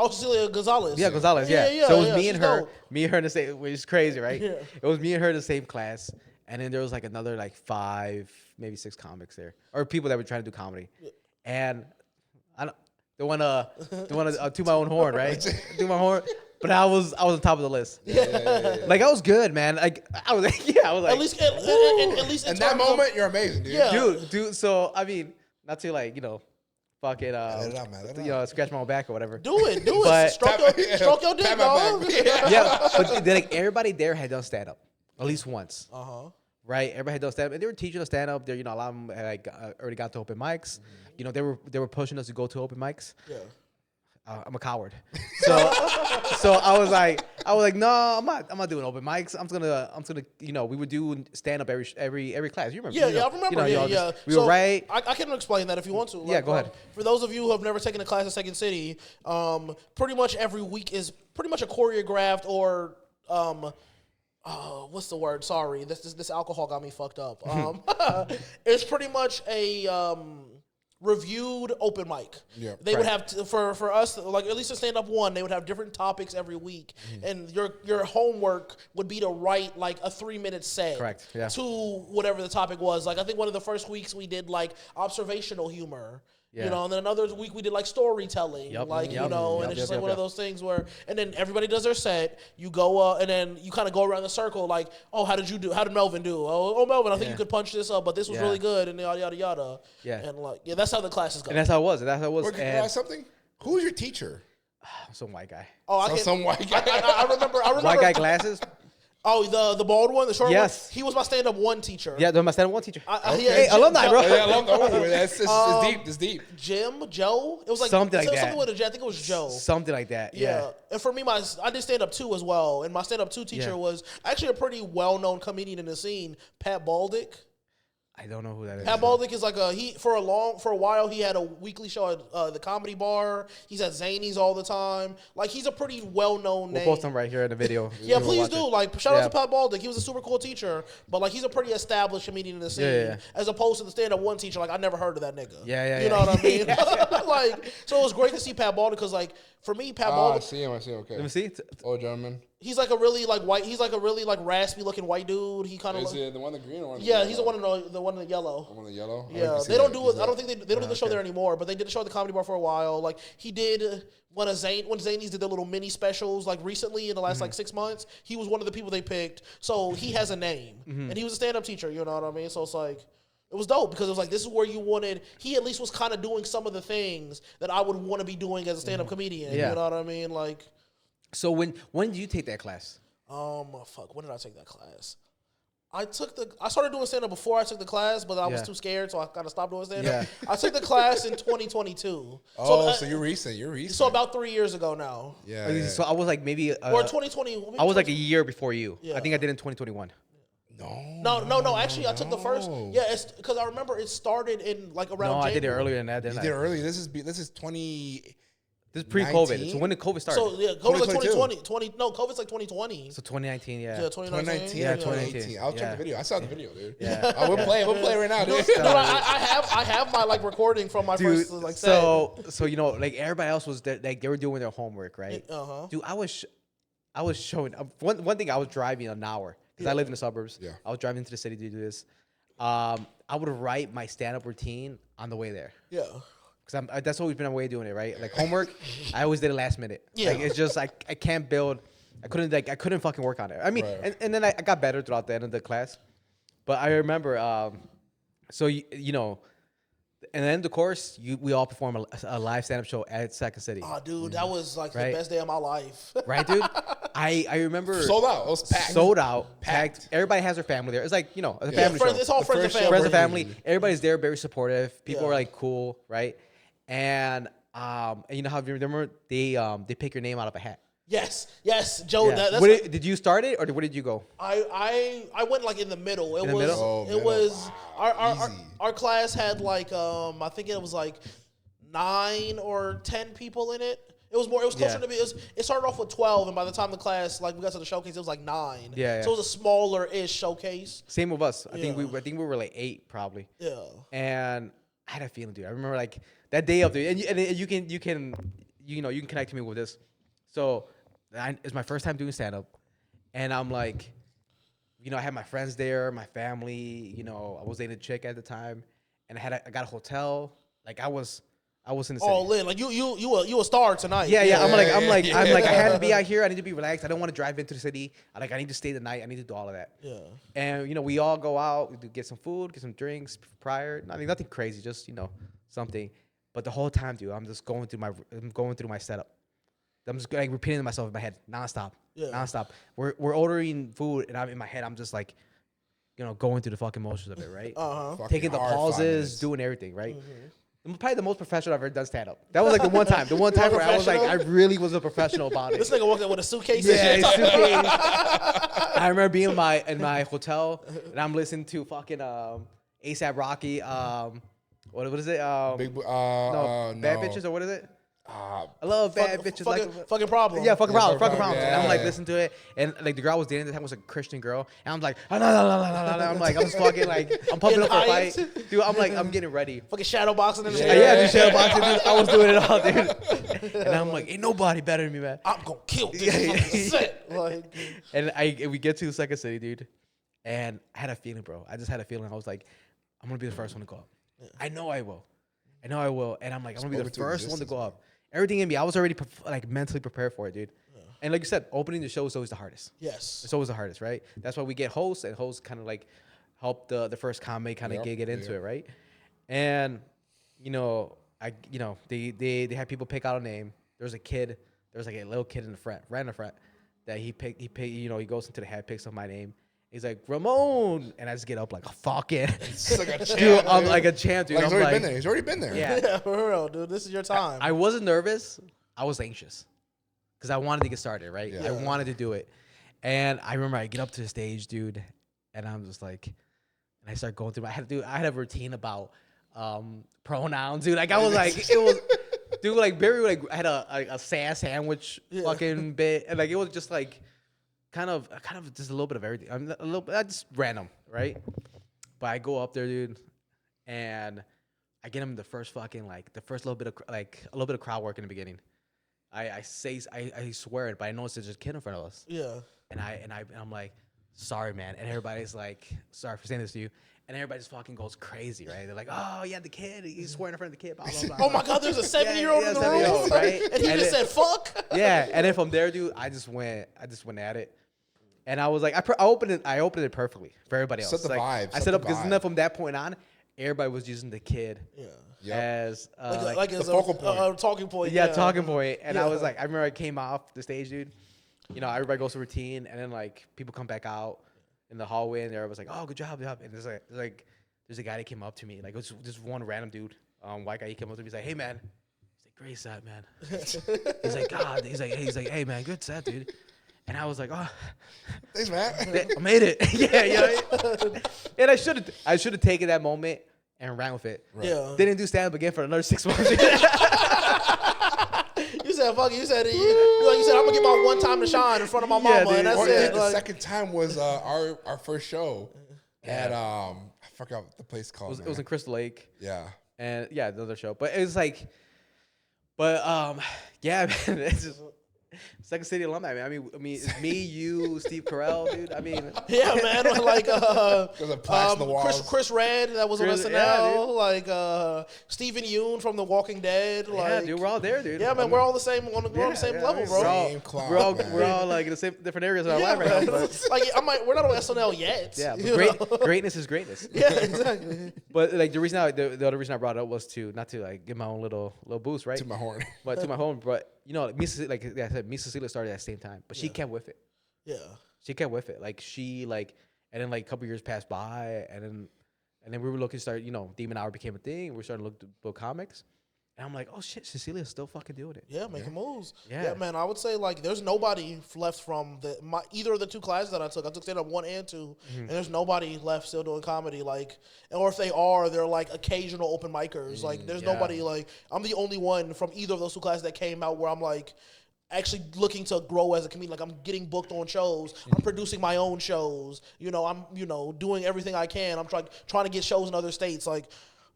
Oh, Cecilia Gonzalez. Yeah, Gonzalez. Yeah. Yeah, So it was yeah, me and she's her. dope. Me and her in the same. Which is crazy, right? Yeah. It was me and her in the same class, and then there was like another like 5, maybe 6 comics there, or people that were trying to do comedy, and I don't. They want to toot my own horn, right? Toot my horn. But I was on top of the list. Yeah. Like I was good, man. Like I was like, At least in In that terms of- moment, you're amazing, dude. Yeah. dude. So I mean, not to like fucking Let it out, man. Let it out. scratch my own back or whatever. do it. But- Stroke your dick, Pat my dog. back. Yeah, but then, like everybody there had done stand up at least once, right? Everybody had done stand up, and they were teaching us stand up. There, a lot of them had like already got to open mics. They were pushing us to go to open mics. Yeah. I'm a coward, so I was like, no, I'm not doing open mics. I'm gonna, we would do stand up every class. You remember? Yeah, I remember. We were right. I can explain that if you want to. Yeah, go ahead. For those of you who have never taken a class at Second City, pretty much every week is pretty much a choreographed or what's the word? Sorry, this alcohol got me fucked up. It's pretty much a reviewed open mic. Yeah, they would have for us, like at least a stand up one, they would have different topics every week, and your homework would be to write like a 3-minute set. Correct, yeah. To whatever the topic was. Like I think one of the first weeks we did like observational humor. Yeah. And then another week we did like storytelling, Yep. and Yep. it's just like one of those things where, and then everybody does their set. You go, and then you kind of go around the circle, like, oh, how did Melvin do? Oh, Melvin, I think you could punch this up, but this was really good, and yada yada yada. Yeah. And that's how the classes go. And that's how it was. Can I ask something? Who was your teacher? Some white guy. Oh, Some white guy. I remember. White guy glasses. Oh, the bald one, the short Yes. one. He was my stand-up one teacher. Yeah, they're my stand-up one teacher. Hey, alumni, bro. Yeah, it's deep. It's deep. Joe. It was like Something like that. Something with a J. I think it was Joe. Something like that. Yeah. And for me, I did stand-up 2 as well, and my stand-up 2 teacher was actually a pretty well-known comedian in the scene, Pat Baldick. I don't know who that is. Pat Baldick is like for a while he had a weekly show at the Comedy Bar. He's at Zany's all the time. Like he's a pretty well-known name. We'll post him right here in the video. Yeah, please do. Like, shout out to Yeah. Pat Baldick. He was a super cool teacher, but like he's a pretty established comedian in the scene. Yeah. As opposed to the stand-up one teacher, like I never heard of that nigga. Yeah. You know what I mean? Like, so it was great to see Pat Baldick because, like, for me, Pat I Baldick. see him. Okay. Let me see. Oh, gentleman. He's like a really like white. He's like a really like raspy looking white dude. He kind of. Is it the one in the green or one? Yeah, he's the one in the yellow. The one in the yellow. Yeah, they don't do it. I don't think they don't do the show there anymore. But they did the show at the Comedy Bar for a while. Like he did when Zanies did their little mini specials like recently in the last like 6 months. He was one of the people they picked. So he has a name, and he was a stand up teacher. You know what I mean? So it's like. It was dope because it was like, this is where you wanted, he at least was kind of doing some of the things that I would want to be doing as a stand-up comedian. Yeah. You know what I mean? Like. So when did you take that class? When did I take that class? I started doing stand-up before I took the class, but I was too scared, so I kind of stopped doing stand-up. Yeah. I took the class in 2022. So you're recent. So about 3 years ago now. Yeah. So I was like maybe. Or 2020. I was like a year before you. Yeah. I think I did in 2021. No. Actually, I took the first. Yeah, it's because I remember it started in like around. No, January. I did it earlier than that. You did it early. This is 20. This is pre-COVID. So when did COVID start? So yeah, COVID's like 2020. No, COVID's like 2020. So 2019, yeah. Yeah, 2019. Yeah, 2018. I'll check the video. I saw the video, dude. Yeah. We'll play right now, dude. No, I have my like recording from my first like set. So you know, like everybody else was like they were doing their homework, right? Dude, I was showing one thing. I was driving an hour because I live in the suburbs. Yeah. I was driving to the city to do this. I would write my stand-up routine on the way there. Yeah. Because that's always been my way of doing it, right? Like homework, I always did it last minute. Yeah. Like it's just I can't build. I couldn't fucking work on it. I mean, and then I got better throughout the end of the class. But I remember, so you know, and then the course, we all perform a live stand-up show at Second City. Oh, dude, that was like the best day of my life. Right, dude? I remember. Sold out. It was packed. Sold out. Packed. Everybody has their family there. It's like, you know, a family show. It's all friends and family. Friends and family. Everybody's there, very supportive. People are like cool, right? And you know how you remember they pick your name out of a hat. Yes, Joe. Yeah. That's did you start it or where did you go? I went like in the middle. It was was our class had like I think it was like 9 or 10 people in it. It was closer to me. It started off with 12, and by the time the class we got to the showcase, it was like 9. Yeah. So it was a smaller-ish showcase. Same with us. I think we were like 8 probably. Yeah. And I had a feeling, dude. I remember like that day of the and you can connect to me with this. So it's my first time doing stand up, and I'm like, you know, I had my friends there, my family. You know, I was dating a chick at the time, and I got a hotel. Like I was in the city. All in, like you a star tonight. Yeah. I'm like I had to be out here. I need to be relaxed. I don't want to drive into the city. I need to stay the night. I need to do all of that. Yeah. And you know, we all go out, we get some food, get some drinks prior. I mean, nothing crazy, just you know, something. But the whole time, dude, I'm just going through my setup. I'm just like repeating to myself in my head, nonstop. We're ordering food, and I'm in my head. I'm just like, you know, going through the fucking motions of it, right? Taking the pauses, doing everything, right? I'm probably the most professional I've ever done stand up. That was like the one time where I was like, I really was a professional about it. This nigga walked in with a suitcase. Yeah, suitcase. I remember being in my hotel, and I'm listening to fucking ASAP Rocky. What is it? Bad Bitches, or what is it? I love bad bitches. Fucking problem. Yeah, fucking problem. Yeah. And I'm like listening to it, and like the girl I was dating at the time was a Christian girl, and I'm like, I'm like, I'm just fucking like, I'm pumping up for a fight, dude. I'm like, I'm getting ready. Fucking shadow boxing and shit. Yeah, just shadow boxing. Dude. I was doing it all, dude. And I'm like, ain't nobody better than me, man. I'm gonna kill this set. Like, and we get to Second City, dude, and I had a feeling, bro. I just had a feeling. I was like, I'm gonna be the first one to go up. Yeah. I know I will, and I'm like, I'm gonna be the first one to go up. Everything in me, I was already mentally prepared for it, dude. Yeah. And like you said, opening the show is always the hardest. Yes. It's always the hardest, right? That's why we get hosts, and hosts kind of like help the first comic kind of get into it, right? And, you know, they had people pick out a name. There was like a little kid in the front, right in the front, that he picked, you know, he goes into the hat, picks up my name. He's like, Ramon. And I just get up like, fuck it. It's like a champ. Dude, I'm like a champ, dude. Like he's already been there. Yeah, for real, dude. This is your time. I wasn't nervous. I was anxious. Because I wanted to get started, right? Yeah. I wanted to do it. And I remember I get up to the stage, dude. And I'm just like, and I start going through. I had a routine about pronouns, dude. Like I was like, it was, dude. Like Barry, like I had a sass sandwich fucking bit, and like it was just like, kind of just a little bit of everything. A little bit, just random, right? But I go up there, dude, and I get him the first little bit of crowd work in the beginning, I swear it, but I noticed there's a kid in front of us. Yeah. And I'm like, sorry, man. And everybody's like, sorry for saying this to you. And everybody just fucking goes crazy, right? They're like, oh, yeah, the kid. He's swearing in front of the kid. Blah, blah, blah. Oh my God, there's a 7-year-old in the room, right? And he just said, "Fuck." Yeah, and then from there, dude, I just went at it, and I was like, I opened it perfectly for everybody else. Set the vibe. I set up because then from that point on, everybody was using the kid as like as the focal point. talking point. Yeah, talking point. And I was like, I remember I came off the stage, dude. You know, everybody goes to routine, and then like people come back out in the hallway, and everybody's like, oh, good job. And there's a guy that came up to me, like it was just one random dude, white guy. He came up to me, he's like, hey man, he's like, great set, man. He's like, God, he's like, hey man, good set, dude. And I was like, oh, thanks, man. I made it. yeah. And I should have taken that moment and ran with it. Right. Yeah. Didn't do stand up again for another 6 months. You said, fuck it. You said, I'm gonna get my one time to shine in front of my mama, dude. and that's it. The second time was our first show at I forgot what the place called. It was in Crystal Lake. Yeah. And yeah, another show. But it was like, yeah, man, it's just Second City alumni, man. I mean, it's me, you, Steve Carell, dude. I mean, yeah, man. Like, there's a plaque on the walls. Chris Red, that was on SNL. Yeah, like, Stephen Yeun from The Walking Dead. yeah, like, dude, we're all there, dude. Yeah, man, we're all the same. We're on the same level, bro. We're all like in the same different areas of our life right now. But, like, we're not on SNL yet. yeah, but greatness is greatness. Yeah, exactly. But like the other reason I brought it up was not to like give my own little boost, right? To my horn. But to my horn, but you know, me, like I said, me and Cecilia started at the same time, but she kept with it. Yeah. She kept with it. Like and then like a couple years passed by, and then we were looking to start, you know, Demon Hour became a thing. We were starting to look to book comics. And I'm like, oh shit, Cecilia's still fucking doing it. Yeah, making moves. Yeah. Yeah, man. I would say like there's nobody left from either of the two classes that I took. I took stand up 1 and 2, and there's nobody left still doing comedy. Like, or if they are, they're like occasional open micers. Like, there's nobody like I'm the only one from either of those two classes that came out where I'm like actually looking to grow as a comedian. Like, I'm getting booked on shows. I'm producing my own shows. You know, I'm doing everything I can. I'm trying to get shows in other states. Like,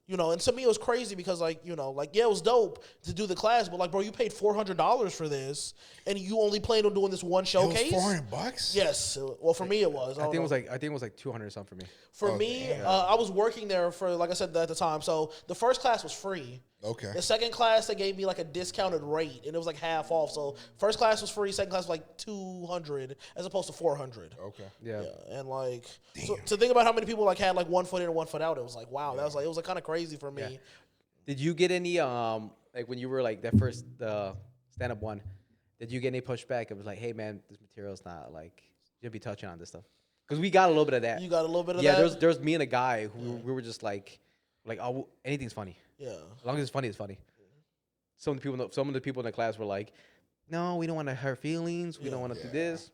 you know, and to me it was crazy because, like, you know, like, yeah, it was dope to do the class, but like, bro, you paid $400 for this, and you only planned on doing this one showcase. It was $400. Yes, well, for me it was. I think it was like 200 or something for me. For me, I was working there for, like I said, at the time. So the first class was free. Okay. The second class, they gave me like a discounted rate, and it was like half off. So first class was free, second class was like $200 as opposed to $400. Okay. Yeah. And like, so to think about how many people like had like 1 foot in and 1 foot out, it was like, wow, that was like, it was like kind of crazy for me. Yeah. Did you get any like when you were like that first stand up one? Did you get any pushback? It was like, hey man, this material's not like you'll be touching on this stuff, because we got a little bit of that. You got a little bit of that. Yeah, there's me and a guy who we were just like oh, anything's funny. Yeah. As long as it's funny, it's funny. Some of the people in the class were like, no, we don't want to hurt feelings. We don't want to do this.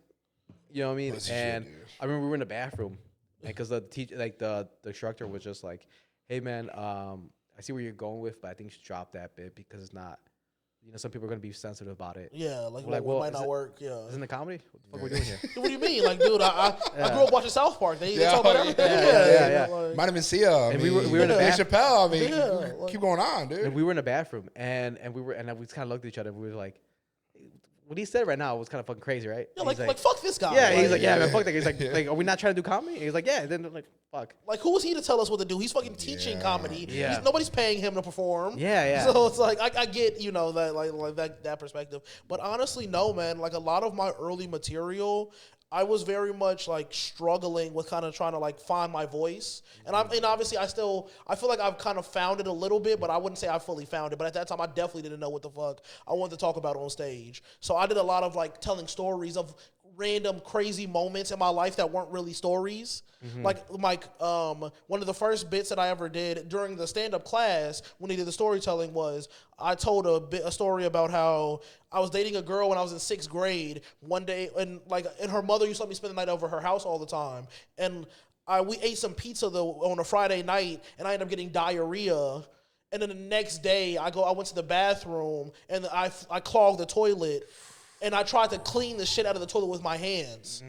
You know what I mean? And I remember we were in the bathroom, and because the teacher, like the instructor, was just like, hey man, I see where you're going with, but I think you should drop that bit because it's not. You know, some people are gonna be sensitive about it. Yeah, like, well, it might not work. Yeah. Isn't it comedy? What the fuck are we doing here? What do you mean? Like, dude, I grew up watching South Park. They talk about everything. Yeah. Like, Might have been Sia. And we were in the Dave bathroom. Chappelle. I mean, keep going on, dude. And we were in the bathroom, and we kind of looked at each other, and we were like, what he said right now was kind of fucking crazy, right? yeah, like fuck this guy. Yeah, he's like, yeah, man, fuck that guy. He's like, are we not trying to do comedy? He's like, yeah. Then like, fuck. Like, who is he to tell us what to do? He's fucking teaching comedy. Yeah. Nobody's paying him to perform. Yeah. So it's like I get, you know, that like that perspective. But honestly, no, man. Like, a lot of my early material, I was very much like struggling with kind of trying to like find my voice. And obviously I feel like I've kind of found it a little bit, but I wouldn't say I fully found it. But at that time I definitely didn't know what the fuck I wanted to talk about on stage. So I did a lot of like telling stories of random crazy moments in my life that weren't really stories. Like one of the first bits that I ever did during the stand-up class when they did the storytelling was I told a story about how I was dating a girl when I was in 6th grade one day, and her mother used to let me spend the night over her house all the time, and we ate some pizza on a Friday night, and I ended up getting diarrhea. And then the next day, I went to the bathroom, and I clogged the toilet. and I tried to clean the shit out of the toilet with my hands.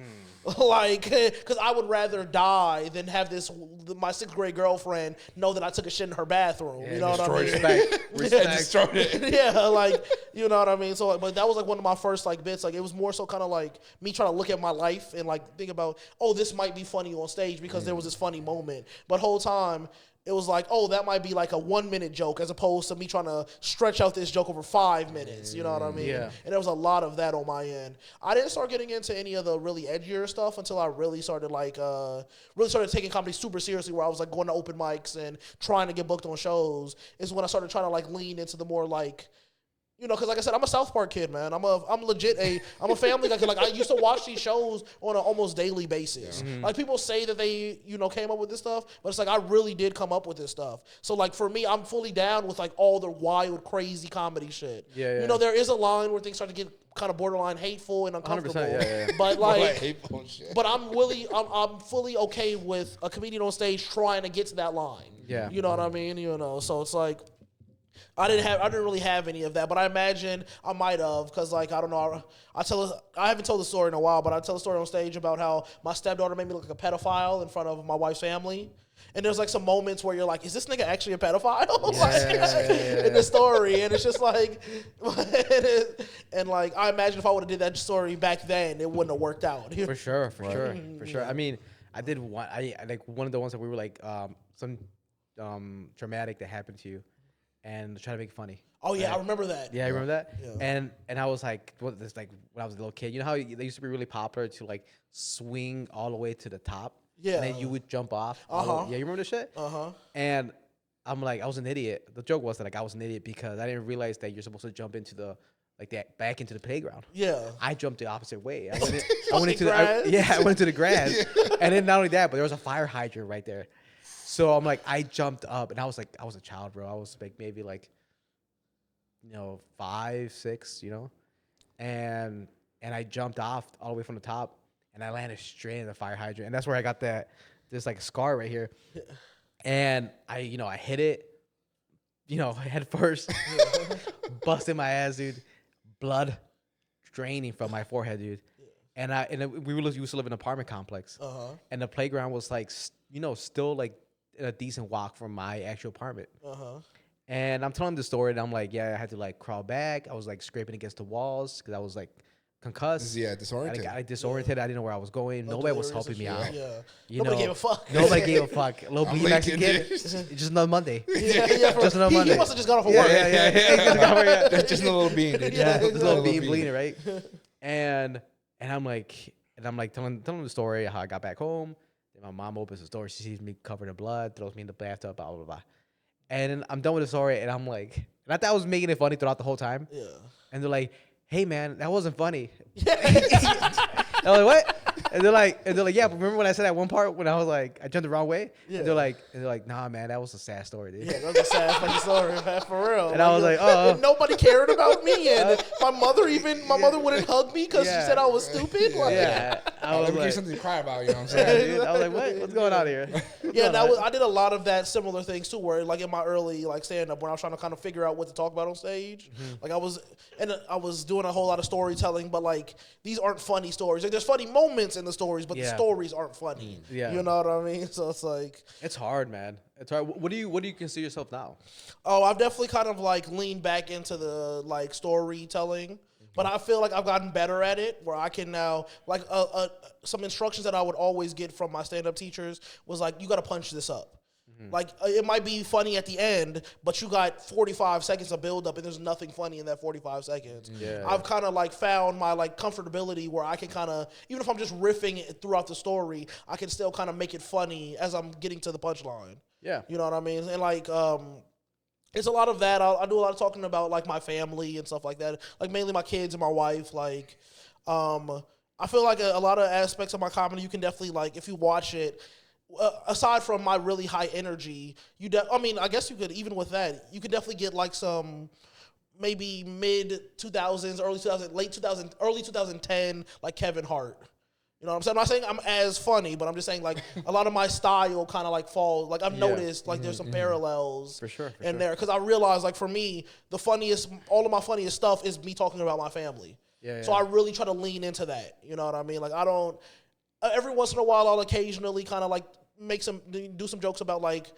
Like, because I would rather die than have my 6th grade girlfriend know that I took a shit in her bathroom. Yeah, you know what I mean? Respect. Destroyed it. Yeah, like, you know what I mean? So, like, but that was like one of my first like bits. Like, it was more so kind of like me trying to look at my life and like think about, oh, this might be funny on stage because there was this funny moment. But whole time, it was like, oh, that might be like a 1-minute joke as opposed to me trying to stretch out this joke over 5 minutes. You know what I mean? Yeah. And there was a lot of that on my end. I didn't start getting into any of the really edgier stuff until I really started taking comedy super seriously, where I was like going to open mics and trying to get booked on shows. Is when I started trying to like lean into the more like, you know, because like I said, I'm a South Park kid, man. I'm legit I'm a family guy. Like I used to watch these shows on an almost daily basis. Yeah. Like people say that they, you know, came up with this stuff, but it's like I really did come up with this stuff. So like for me, I'm fully down with like all the wild, crazy comedy shit. Yeah. You know, there is a line where things start to get kind of borderline hateful and uncomfortable. 100%, yeah. But like, hateful shit. but I'm fully okay with a comedian on stage trying to get to that line. Yeah. You know what I mean? You know, so it's like, I didn't really have any of that, but I imagine I might have, because like I don't know, I haven't told the story in a while, but I tell a story on stage about how my stepdaughter made me look like a pedophile in front of my wife's family, and there's like some moments where you're like, is this nigga actually a pedophile? In the story, and it's just like, and like I imagine if I would have did that story back then, it wouldn't have worked out. For sure. I mean, I did one. I like one of the ones that we were like some dramatic that happened to you, and try to make it funny. Oh yeah, right? I remember that. Yeah, I remember that. Yeah. And I was like, when I was a little kid, you know how they used to be really popular to like swing all the way to the top. Yeah. And then you would jump off. Yeah, you remember the shit? And I'm like, I was an idiot. The joke was that like I was an idiot because I didn't realize that you're supposed to jump into the back into the playground. Yeah. I jumped the opposite way. I I went into the grass. And then not only that, but there was a fire hydrant right there. So I'm like, I jumped up, and I was a child, bro. I was like maybe like, 5, 6, and I jumped off all the way from the top, and I landed straight in the fire hydrant, and that's where I got this like scar right here, and I hit it, head first, busted my ass, dude, blood draining from my forehead, dude, and we used to live in an apartment complex, and the playground was like, still like a decent walk from my actual apartment. And I'm telling the story, and I'm like, yeah, I had to like crawl back. I was like scraping against the walls because I was like concussed. Yeah, disoriented. I disoriented. I didn't know where I was going. Nobody was helping me out. Yeah. Nobody gave a fuck. Nobody gave a fuck. A little beat Mexican kid. Just another Monday. Just another Monday. He must have just got off of work. Yeah. That's just a little bean, dude. Yeah, just a little bean bleeding, right? And I'm like telling the story how I got back home. My mom opens the door. She sees me covered in blood, throws me in the bathtub, blah, blah, blah. And I'm done with the story, and I'm like, and I thought I was making it funny throughout the whole time. Yeah. And they're like, hey, man, that wasn't funny. I'm like, what? And they're like, yeah, but remember when I said that one part when I was like, I jumped the wrong way? Yeah. And they're like, nah, man, that was a sad story, dude. Yeah, that was a sad fucking story, man, for real. And I was like, oh. Nobody cared about me, and my mother wouldn't hug me because she said I was stupid. Like, I was like, something to cry about, you know what I'm saying? Dude, I was like, what's going on here? Yeah, I did a lot of that similar things too, where like in my early like stand up when I was trying to kind of figure out what to talk about on stage. Like I was doing a whole lot of storytelling, but like these aren't funny stories. Like there's funny moments in the stories, but the stories aren't funny. Yeah. You know what I mean? So it's like it's hard, man. It's hard. What do you consider yourself now? Oh, I've definitely kind of like leaned back into the like storytelling. But I feel like I've gotten better at it, where I can now, like, some instructions that I would always get from my stand-up teachers was like, you got to punch this up. Like, it might be funny at the end, but you got 45 seconds of build-up, and there's nothing funny in that 45 seconds. Yeah. I've kind of, like, found my, like, comfortability where I can kind of, even if I'm just riffing it throughout the story, I can still kind of make it funny as I'm getting to the punchline. Yeah. You know what I mean? And, like, it's a lot of that. I do a lot of talking about, like, my family and stuff like that. Like, mainly my kids and my wife. Like, I feel like a lot of aspects of my comedy, you can definitely, like, if you watch it, aside from my really high energy, I guess you could, even with that, you could definitely get, like, some maybe mid-2000s, early 2010, like, Kevin Hart. You know what I'm saying? I'm not saying I'm as funny, but I'm just saying, like, a lot of my style kind of, like, falls. Like, I've noticed, like, there's some parallels for sure. There. Because I realized, like, for me, all of my funniest stuff is me talking about my family. Yeah, So I really try to lean into that. You know what I mean? Like I don't. Every once in a while, I'll occasionally kind of like do some jokes about like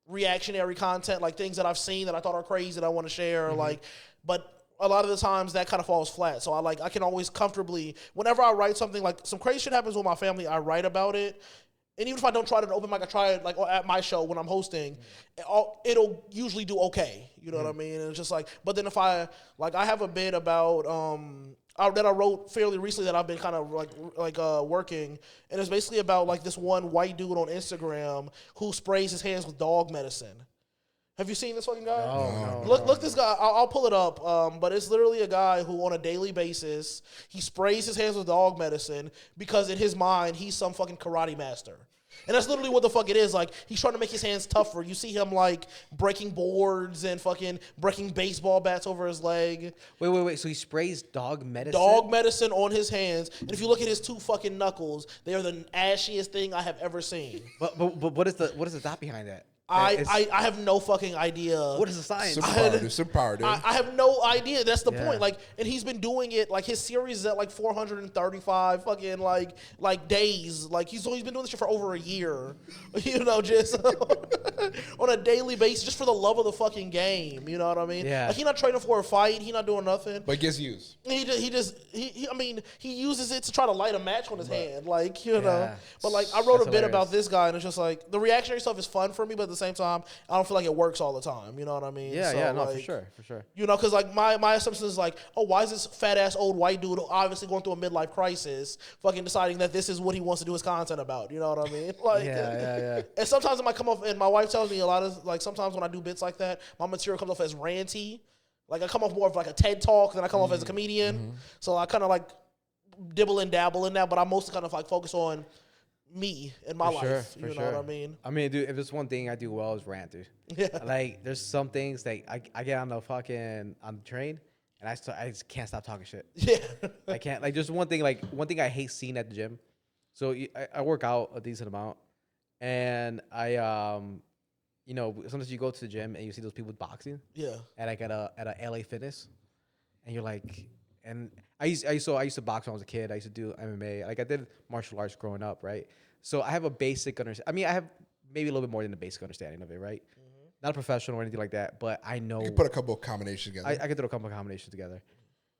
reactionary content, like things that I've seen that I thought are crazy that I want to share. Like, but a lot of the times that kind of falls flat. So I can always comfortably, whenever I write something, like some crazy shit happens with my family, I write about it. And even if I don't try it at an open mic, I try it like at my show when I'm hosting. It'll usually do okay. You know what I mean? And it's just like, but then if I have a bit about that I wrote fairly recently that I've been kind of working, and it's basically about like this one white dude on Instagram who sprays his hands with dog medicine. Have you seen this fucking guy? No. Look, this guy. I'll pull it up. But it's literally a guy who, on a daily basis, he sprays his hands with dog medicine because in his mind he's some fucking karate master. And that's literally what the fuck it is. Like, he's trying to make his hands tougher. You see him, like, breaking boards and fucking breaking baseball bats over his leg. Wait. So he sprays dog medicine? Dog medicine on his hands. And if you look at his 2 fucking knuckles, they are the ashiest thing I have ever seen. But what is the thought behind that? I have no fucking idea. What is the science? Superpower, dude. I have no idea. That's the Yeah. point. Like, and he's been doing it. Like, his series is at like 435 fucking like days. Like, he's been doing this shit for over a year. You know, just on a daily basis, just for the love of the fucking game. You know what I mean? Yeah. Like, he's not training for a fight. He's not doing nothing. But gets used. He uses it to try to light a match on his hand. Like, you know. Yeah. But like, I wrote That's a bit hilarious. about this guy, and it's just like the reactionary stuff is fun for me, but at the same time, I don't feel like it works all the time. You know what I mean? Yeah, So, no, like, for sure. You know, because like my assumption is like, oh, why is this fat ass old white dude obviously going through a midlife crisis, fucking deciding that this is what he wants to do his content about? You know what I mean? Like, Yeah. And sometimes it might come off, and my wife tells me a lot of like sometimes when I do bits like that, my material comes off as ranty. Like I come off more of like a TED talk than I come off as a comedian. So I kind of like dibble and dabble in that, but I mostly kind of like focus on me and my life. You know what I mean? I mean, dude, if there's one thing I do well is rant, dude. Yeah. Like, there's some things that I get on the train and I just can't stop talking shit. Yeah. I can't. Like, just one thing I hate seeing at the gym. So I work out a decent amount, and you know, sometimes you go to the gym and you see those people boxing. Yeah. At a LA Fitness, and you're like, and I used to box when I was a kid. I used to do MMA. Like I did martial arts growing up, right? So I have a basic understanding. I mean, I have maybe a little bit more than a basic understanding of it, right? Not a professional or anything like that, but I know. You can put a couple of combinations together. I could throw a couple of combinations together,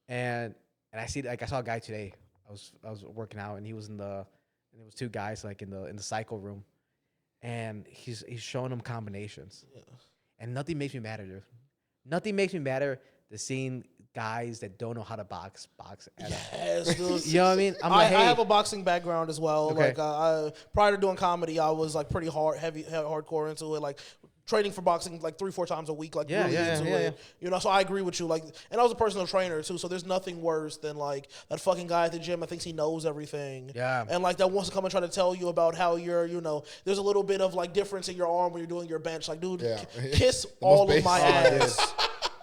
and I see, like, I saw a guy today. I was working out, and there was 2 guys like in the cycle room, and he's showing them combinations, and nothing makes me madder, dude. Nothing makes me madder than seeing guys that don't know how to box. Yes, dude. You know what I mean? I have a boxing background as well. Okay. Like, prior to doing comedy, I was like pretty hardcore into it. Like training for boxing like 3-4 times a week. Like really into it. You know, so I agree with you. Like, and I was a personal trainer too. So there's nothing worse than like that fucking guy at the gym that thinks he knows everything. Yeah. And like that wants to come and try to tell you about how you're, you know, there's a little bit of like difference in your arm when you're doing your bench. Like, dude, kiss all of my ass.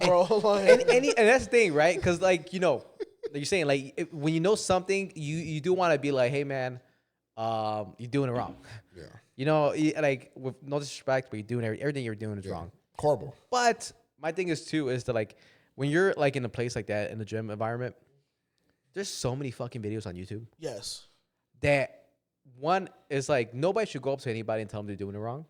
Bro, like, and that's the thing, right? Because, like, you know, like you're saying, like, when you know something, you do want to be like, hey, man, you're doing it wrong. Yeah. You know, like, with no disrespect, but you're doing everything you're doing is wrong. Horrible. But my thing is, too, is that, like, when you're, like, in a place like that, in the gym environment, there's so many fucking videos on YouTube. yes. That one is, like, nobody should go up to anybody and tell them they're doing it wrong.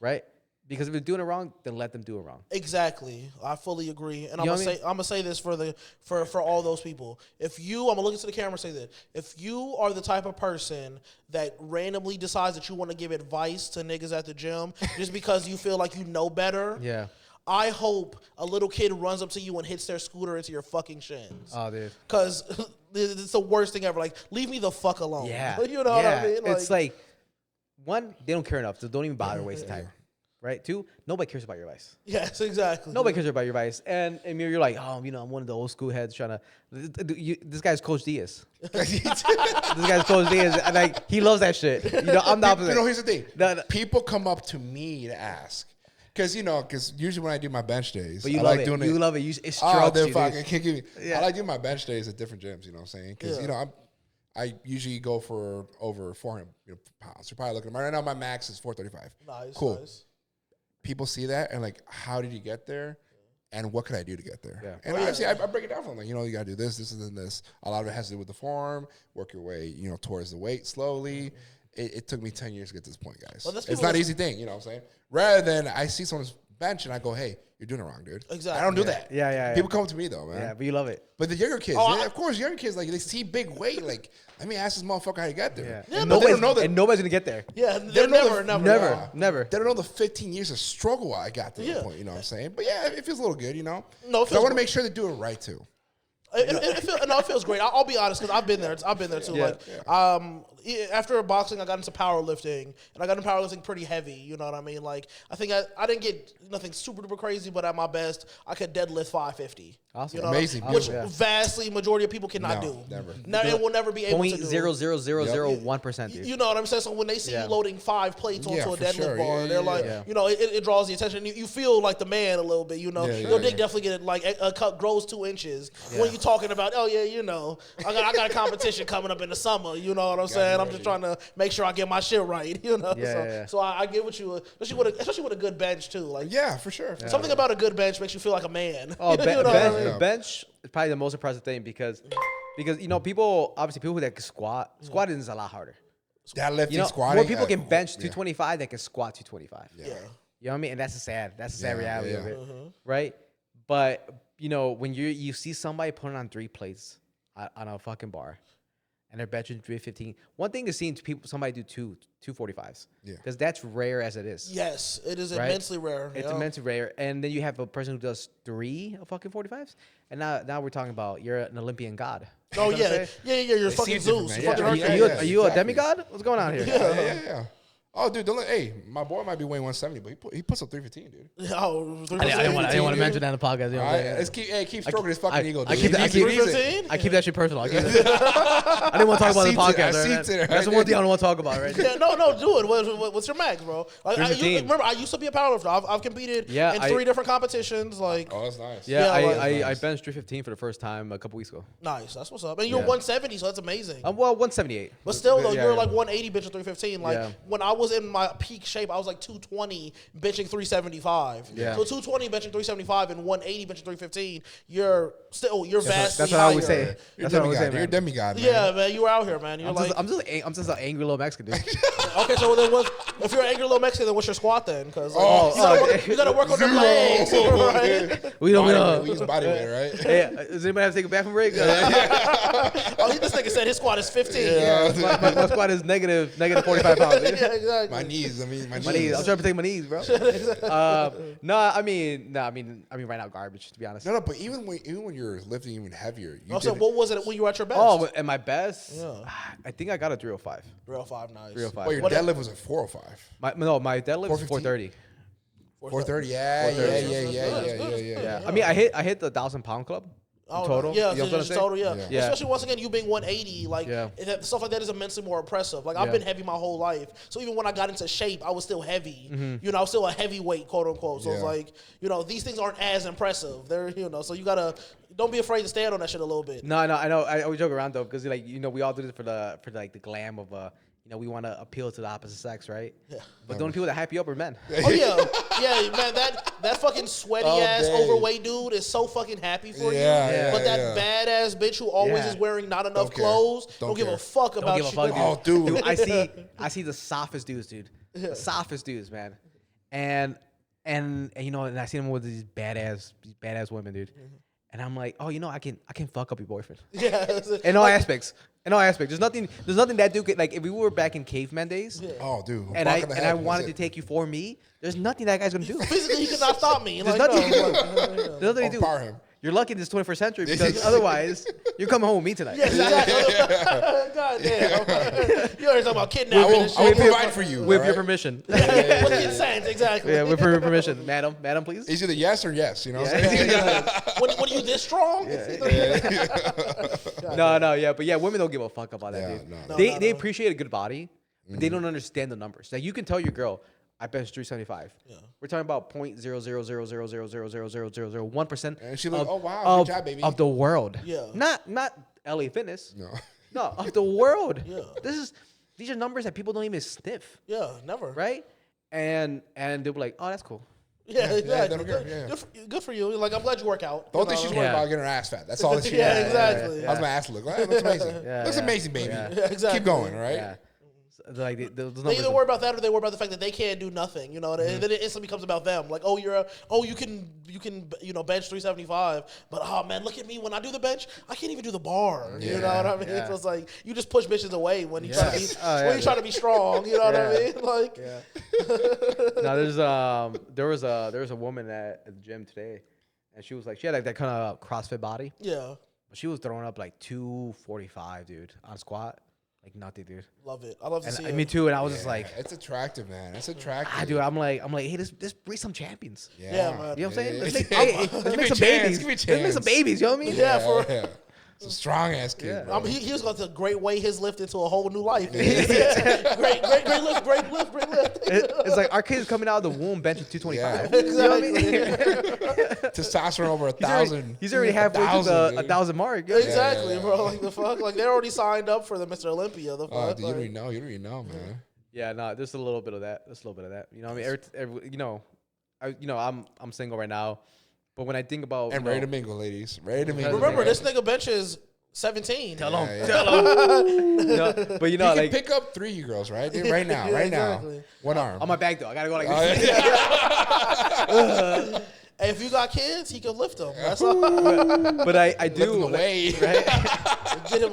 Right? Because if they're doing it wrong, then let them do it wrong. Exactly, I fully agree, and You I'm gonna say this for all those people. I'm gonna look into the camera and say that if you are the type of person that randomly decides that you want to give advice to niggas at the gym just because you feel like you know better, Yeah. I hope a little kid runs up to you and hits their scooter into your fucking shins. Oh, dude. Because it's the worst thing ever. Like, leave me the fuck alone. Yeah. You know what I mean? It's like, one, they don't care enough, so don't even bother wasting time. Right? 2, nobody cares about your advice. Yes, exactly. Nobody cares about your advice. And you're like, oh, you know, I'm one of the old school heads trying to. This guy's Coach Diaz. This guy's Coach Diaz. And, like, he loves that shit. You know, I'm the opposite. You know, here's the thing. No. People come up to me to ask. Because usually when I do my bench days, But you I love like it. doing You it. love it. It strokes Oh, they're you, fucking dude. kicking me. Yeah. I like doing my bench days at different gyms, you know what I'm saying? Because, you know, I usually go for over 400 pounds. You're probably looking at right now, my max is 435. Nice, cool. Nice. People see that and like, how did you get there? and what could I do to get there? Yeah. And obviously, I break it down for them. Like, you got to do this, this, and this. A lot of it has to do with the form, work your way, towards the weight slowly. It took me 10 years to get to this point, guys. Well, it's not an easy thing, you know what I'm saying? Rather than I see someone's bench and I go, hey, you're doing it wrong, dude. Exactly. I don't do that. Yeah. People come to me, though, man. Yeah, but you love it. But the younger kids, of course, younger kids, like, they see big weight. Like, let me ask this motherfucker how you got there. Yeah. But they don't know that. And nobody's going to get there. Yeah, They they're don't know Never. They don't know the 15 years of struggle I got to the point, you know what I'm saying? But yeah, it feels a little good, No, it So I feels want to make sure they do it right, too. It feels great. I'll be honest because I've been there. I've been there too. Yeah. After boxing, I got into powerlifting, and I got into powerlifting pretty heavy. You know what I mean? Like, I think I didn't get nothing super duper crazy, but at my best, I could deadlift 550. Awesome. You know, Amazing. Which Beautiful. vastly majority of people cannot do. Never. It will never be able to do. 0.00001%, dude. You know what I'm saying? So when they see you loading 5 plates onto a for deadlift sure. bar, they're like, it draws the attention. You feel like the man a little bit. Your dick definitely get like a cut grows 2 inches when you're talking about. I got a competition coming up in the summer. You know what I'm saying? I'm just trying to make sure I get my shit right. So I get what you, especially with a good bench too. Like for sure. Something about a good bench makes you feel like a man. Oh, You know what I mean? bench is probably the most impressive thing because people that can squatting is a lot harder. That lifting, More squatting. people can bench 225 than can squat 225. Yeah. You know what I mean? And that's a sad reality of it, Mm-hmm. right? But when you see somebody putting on 3 plates on a fucking bar, and they're benching 315. One thing is seeing somebody do 245s. Yeah. Because that's rare as it is. Yes, it is right? immensely rare. It's immensely rare. And then you have a person who does 3 fucking 45s. And now we're talking about you're an Olympian god. Oh, yeah. You're fucking Zeus. Are you a demigod? What's going on here? Yeah. Oh, dude, don't hey, my boy might be weighing 170, but he puts up 315, dude. Oh, I didn't want to mention that in the podcast. You know let's keep stroking his fucking ego. I keep that shit personal. I didn't want to talk about the podcast. That's the one thing I don't want to talk about, right? Yeah, no, do it. What's your max, bro? Like, remember, I used to be a powerlifter. I've competed in 3 different competitions. Like, oh, that's nice. Yeah, I benched 315 for the first time a couple weeks ago. Nice, that's what's up. And you're 170, so that's amazing. I'm 178. But still, though, you're like 180 benching 315. Like when I was in my peak shape, I was like 220 benching 375. Yeah. So 220 benching 375 and 180 benching 315. You're vastly That's what I higher. always say. That's what I always say. You're a demigod, man. Yeah, man, you were out here, man. I'm just an angry little Mexican dude. Okay, so then if you're an angry little Mexican, then what's your squat then? Because you gotta work on the legs, right? We use body weight, right? Hey, does anybody have to take a bathroom break? This nigga said his squat is 15. Yeah, my squat is negative 45 pounds. Yeah, exactly. My knees. My knees. I'm trying to protect my knees, bro. I mean, right now garbage, to be honest. No, but even when you're lifting even heavier, So what was it when you were at your best? Oh, at my best, I think I got a 305. 305, nice. 305. Well, your deadlift was a 405. My deadlift was 430. 430. Yeah. I mean, I hit the 1,000-pound club. Total, yeah, you know what I'm saying? total, yeah. Especially once again, you being 180, like stuff like that is immensely more impressive. Like I've been heavy my whole life, so even when I got into shape, I was still heavy. I was still a heavyweight, quote unquote. So it's like, these things aren't as impressive. They're, so you gotta don't be afraid to stand on that shit a little bit. No, I know. I always joke around though, because we all do this for the glam of we want to appeal to the opposite sex, right? Yeah. But the only people that hype you up are men. Oh yeah, man. That fucking sweaty ass overweight dude is so fucking happy for you. But that badass bitch who always is wearing not enough clothes don't give a fuck about you. Oh, dude. I see the softest dudes, dude. The softest dudes, man. And I see them with these badass women, dude. And I'm like, oh, I can fuck up your boyfriend. Yeah. In all aspects. There's nothing that dude could, like, if we were back in caveman days. Yeah. Oh, dude. And I wanted to take you for me. There's nothing that guy's gonna do. Physically, he could not stop me. There's nothing he can do. There's nothing he can do. Him. You're lucky in this 21st century because otherwise you're coming home with me tonight. Yeah, exactly. God damn. You already talking about kidnapping and shit. I will provide for you. With your permission. With consent, exactly. Yeah, with your permission. Madam, please. It's either yes or yes, you know what I'm saying? When are you this strong? But women don't give a fuck about that, dude. No. They appreciate a good body, but they don't understand the numbers. Like, you can tell your girl, I bench 375. Yeah. We're talking about 0.00000000001%. And she like, oh wow, good job, baby. Of the world. Yeah. Not LA Fitness. No, of the world. Yeah. These are numbers that people don't even sniff. Yeah, never. Right? And they'll be like, oh, that's cool. Yeah, exactly. they don't care. Good for you. Like, I'm glad you work out. The only thing she's worried about getting her ass fat. That's all that she has. Exactly. How's my ass look? Well, it looks amazing. Looks amazing, baby. Yeah, exactly. Keep going, all right? Yeah. Like they either worry about that or they worry about the fact that they can't do nothing, you know. And then it instantly becomes about them. Like, you can bench 375, but oh man, look at me when I do the bench, I can't even do the bar. You know what I mean? Yeah. So it's like you just push bitches away when you try to be when you try to be strong. You know what I mean? Like, no, there was a woman at the gym today, and she was like, she had like that kind of CrossFit body. Yeah. But she was throwing up like 245, dude, on squat. Like nothing, dude. Love it. I love to see it. Me too. And I was just like, it's attractive, man. It's attractive. dude, I'm like, hey, let's breed some champions. Yeah, man. You know what I'm saying? Let's make, Give me some a chance. babies. Give me a Let's make some chance. babies. You know what I mean? Yeah, It's a strong ass kid. Yeah. Bro. He was going to great weight his lift into a whole new life. Great lift. It's like our kid's coming out of the womb benching 225. Exactly. You know what I mean? Testosterone over 1,000. He's already halfway to the 1,000 mark. Exactly, bro. Like the fuck, like they're already signed up for the Mr. Olympia. The Oh, fuck, dude, you already know. You already know, man. Yeah, no, there's a little bit of that. You know what I mean? I'm single right now, but when I think about And ready to mingle, ladies. Ready to mingle. remember, this nigga benches 17. Tell him. Yeah. But You can pick up 3 girls, right? Right now, right exactly. now. One arm. on my back though, I gotta go like Oh, this. yeah. Hey, if you got kids, he can lift them. That's all. But I do. Lift them away. Right?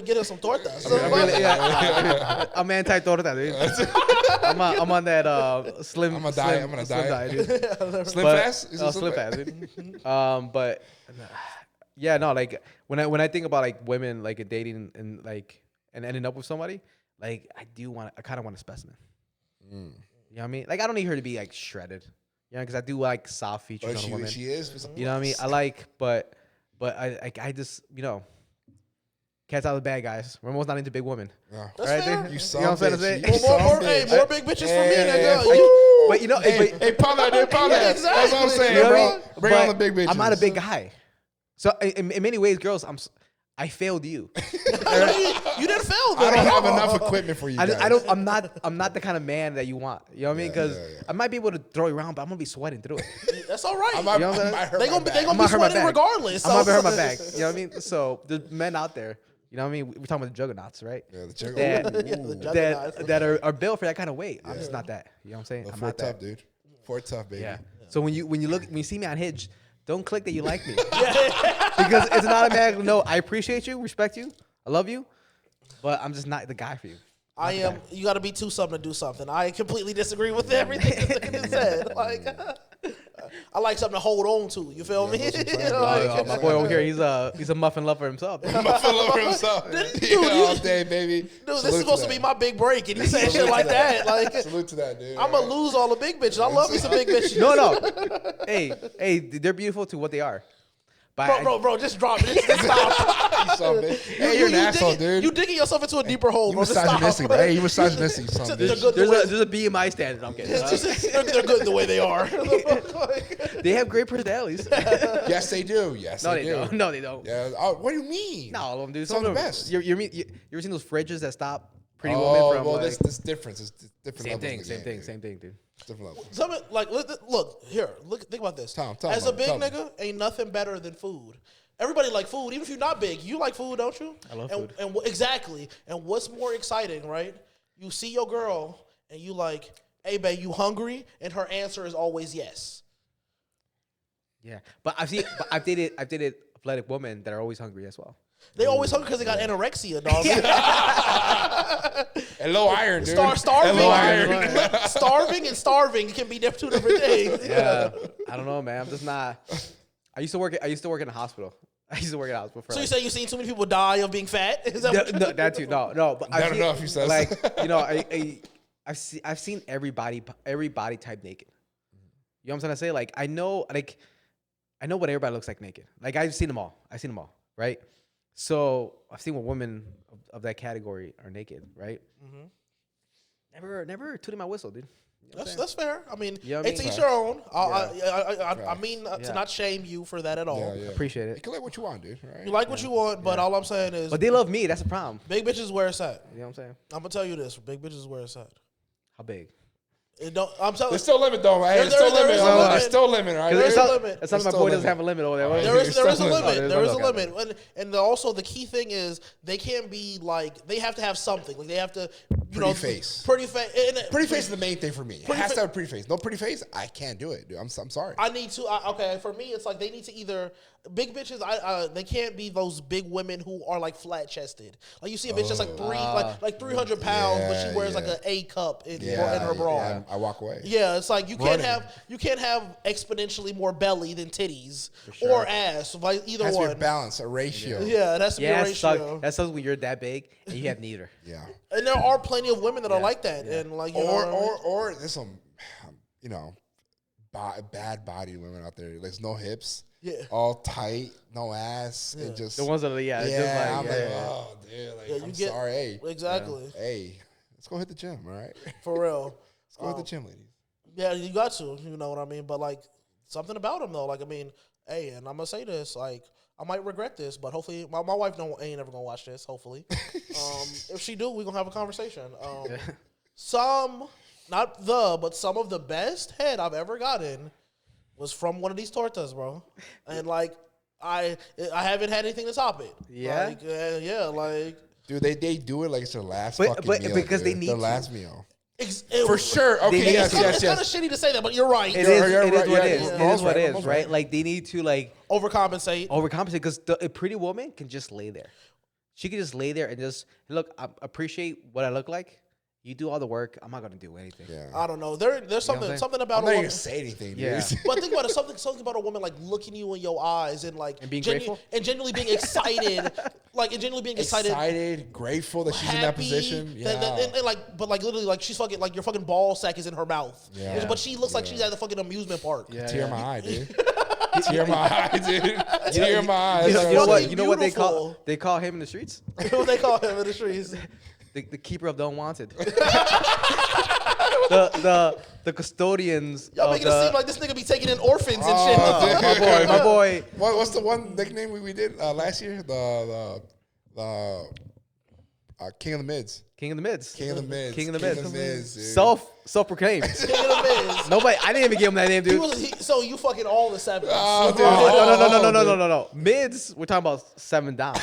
Get him some tortas. I'm anti-torta, dude. I'm on that slim. I'm on a diet. I'm on a slim diet. dude. Slim fast? Is it Slim fast, dude. But yeah, no, like when I think about like women like dating and like and ending up with somebody, like I kind of want a specimen. You know what I mean? Like I don't need her to be like shredded. You know, because I do like soft features on a woman. She is. You know what I mean? I like, but I just, you know, cats out of the bag, guys. We're almost not into big women. Yeah. That's Right fair. there? You saw know what I'm saying? More big bitches for me, nigga. But you know, Hey, pound that, dude. Pound that. Exactly. That's what I'm saying, You know what I bro. mean? Bring But on the big bitches. I'm not a big guy. So in many ways, girls, I failed you. You didn't fail, though. I don't have enough equipment for you guys. I'm not the kind of man that you want. You know what I mean? Because I might be able to throw you around, but I'm gonna be sweating through it. That's all right. I might You know what I'm saying? hurt They my gonna back. be sweating back. regardless. I'm not gonna hurt my back. You know what I mean? So there's men out there. You know what I mean? We're talking about the juggernauts, right? Yeah, the chick. the juggernauts. That are built for that kind of weight. I'm just not that. You know what I'm saying? I'm Fort not that. tough, dude. Fort tough, baby. Yeah. So when you see me on Hinge, don't click that you like me because it's an automatic no. I appreciate you, respect you, I love you, but I'm just not the guy for you. I am. You got to be too something to do something. I completely disagree with everything this nigga said. Like, I like something to hold on to. You feel me? My boy over here, he's a muffin lover himself. Muffin lover himself. Dude, all day, baby. Dude, this is supposed to be my big break, and you saying shit like that. Like, Salute to that, dude. I'm gonna lose all the big bitches. I love me some big bitches. No. Hey, they're beautiful to what they are. But Bro, just drop it. Just stop. Hey, you're an asshole, dude. You digging yourself into a deeper hole. You Bro. Just stop. misogynistic, bro. Hey, you misogynistic, son of a bitch. there's a BMI standard. I'm kidding. They're good the way they are. They have great personalities. Yes, they do. Yes, No, they they do. don't. No, they don't. Yeah. Oh, what do you mean? Not all of them, dude. Some of the best. You ever seen those fridges that stop pretty Oh, women from well, like, this difference is different. same levels thing, of the game, same thing, dude. Different levels. Some like look here. Think about this. Tell As him, a big tell him. nigga, ain't nothing better than food. Everybody like food, even if you're not big. You like food, don't you? I love food. Exactly. And what's more exciting, right? You see your girl and you like, hey, babe, you hungry? And her answer is always yes. Yeah, but I've dated athletic women that are always hungry as well. They always hungry because they got anorexia, dog. And low iron, dude. Starving, And low iron. starving can be two different things. Yeah, I don't know, man. I'm just not. I used to work in a hospital. For So you like, say you've seen too many people die of being fat? Is that no, that too. No. But Not enough, he says. Like I've seen every body type naked. You know what I'm trying to say? Like I know what everybody looks like naked. Like I've seen them all. Right? So I've seen what women of that category are naked. Right? Mm-hmm. Never tooted my whistle, dude. You know That's fair. I mean, You know what I it's mean? each your own. Yeah. I mean to not shame you for that at all. Yeah. Appreciate You it. can like what you want, dude. Right? You like what you want, but all I'm saying is, But they love me. That's the problem. big bitches is where it's at. You know what I'm saying? I'm gonna tell you this: big bitches is where it's at. How big? I'm telling. There's still a limit, though. Right? There- There's still a there limit. is a limit. There's still a limit, right? There's a limit. It's not There's my still boy a doesn't limit. have a limit over there. There is a Oh, limit. There is a okay. limit, and also the key thing is they can't be like they have to have something. Like they have to, Pretty face. pretty face. Pretty face is the main thing for me. It Pretty has fa- to have a pretty face. No pretty face, I can't do it, dude. I'm sorry. I need to. Okay, for me, it's like they need to either big bitches. They can't be those big women who are like flat chested. Like you see a bitch that's like 300 pounds, but she wears like an A cup in her bra. Yeah, I walk away. Yeah, it's like you can't have exponentially more belly than titties or ass. Like either Has to be a one. balance, a ratio. Yeah, that's be a ratio. That sucks when you're that big and you have neither. Yeah. And there are plenty of women that are like that, and like Or there's some, bad body women out there. Like no hips. Yeah. All tight, no ass, and just The ones that are just like, I'm like, oh, dude, like, I'm sorry. Hey, exactly. hey, let's go hit the gym, all right? For real. Let's go hit the gym, ladies. Yeah, you got to. You know what I mean? But like something about them though. Like I mean, hey, and I'm gonna say this. Like I might regret this, but hopefully my wife ain't ever gonna watch this. Hopefully, if she do, we gonna have a conversation. But some of the best head I've ever gotten was from one of these tortas, bro. And like I haven't had anything to top it. Yeah? Like, like. Dude, they do it like it's their last But fucking meal. because they dude. need their to. last meal. It For was- sure. Okay, It's yes. kind of shitty to say that, but you're right. It is what it is. Yeah, It is Mom's what right, it is, Mom's right? right. Like they need to like Overcompensate. because a pretty woman can just lay there. She can just lay there and just look. I appreciate what I look like. You do all the work. I'm not gonna do anything. Yeah. I don't know. There's what I'm something saying? something I'm about not a even woman. gonna say anything, dude. Yeah. But think about it. Something about a woman like looking you in your eyes and like And being grateful? and genuinely being excited, Excited, grateful that she's in that happy, position. Yeah. and like, but like literally, like she's fucking like your fucking ball sack is in her mouth. Yeah. But she looks like she's at the fucking amusement park. Yeah, Tear in my eye, dude. Tear in my eye, dude. Tear in my eye. You know what? You know what they Beautiful. call him in the streets? What they call him in the streets. The keeper of the unwanted. the custodians. Y'all of making it the, seem like this nigga be taking in orphans and Oh, shit. dude. my boy. What's the one nickname we did last year? The King of the Mids. King of the Mids. King of the Mids. King of the King Mids. of the Mids, dude. Self-proclaimed. King of the Miz. Nobody. I didn't even give him that name, dude. So you fucking all the sevens. Oh, dude. No. Mids. We're talking about 7 down.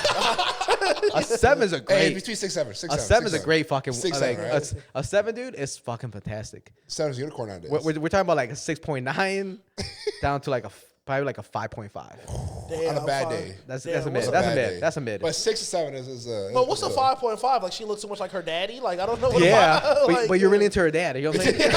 A 7 is a Hey, great. between 6'7", 6'7". A 7 is a great fucking. 6'7", like, right? a 7, dude, is fucking fantastic. 7's unicorn nowadays. We're talking about like a 6.9 down to like probably like a 5.5. Damn, on a bad fine. day. That's Damn, a mid. what's a That's a bad mid. day. That's a mid. But 6 to 7 is But what's a 5.5? Like she looks so much like her daddy. Like I don't know. What Yeah, like, but you're really into her dad. You know what I'm saying?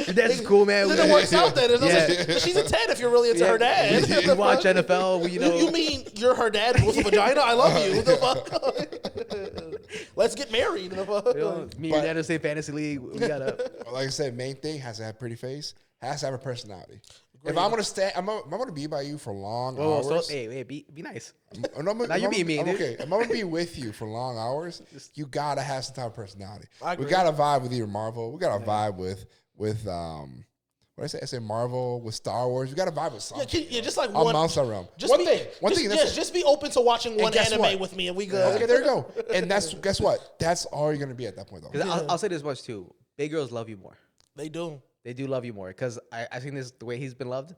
Your dad's cool, man. Then it works out then. Yeah. She's a 10 if you're really into her dad. You watch NFL. You know. You mean you're her dad with a vagina? I love you. What the fuck? Let's get married. The fuck? You know, me and your dad in the same fantasy league. We got up. Like I said, main thing has to have pretty face, has to have a personality. If I'm gonna stay, I'm gonna be by you for long Whoa, hours. so, hey, be nice. Now you're being mean, dude. Okay, if I'm gonna be with you for long hours, you gotta have some type of personality. I agree. We gotta vibe with either Marvel. We gotta vibe with what I say? I say Marvel with Star Wars. We gotta vibe with something. Yeah, just like On one. Monster Realm. Just One be, thing. That's it. just be open to watching one guess anime what? with me, and we good. Okay, there you go. And guess what? That's all you're gonna be at that point, though. 'Cause I'll say this much too. Big girls love you more. They do. They do love you more. Because I've seen this the way he's been loved.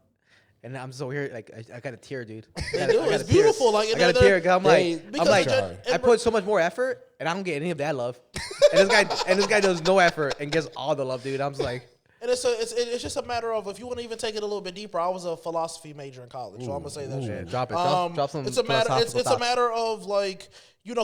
And I'm so here, like I got a tear, dude. They do. It's beautiful. Like I got a tear. 'Cause I'm because like, they're- I put so much more effort, and I don't get any of that love. and this guy does no effort and gets all the love, dude. I'm just like, And it's just a matter of if you want to even take it a little bit deeper. I was a philosophy major in college, so I'm gonna say that shit. drop it. Drop some. It's a matter. It's philosophical a matter of like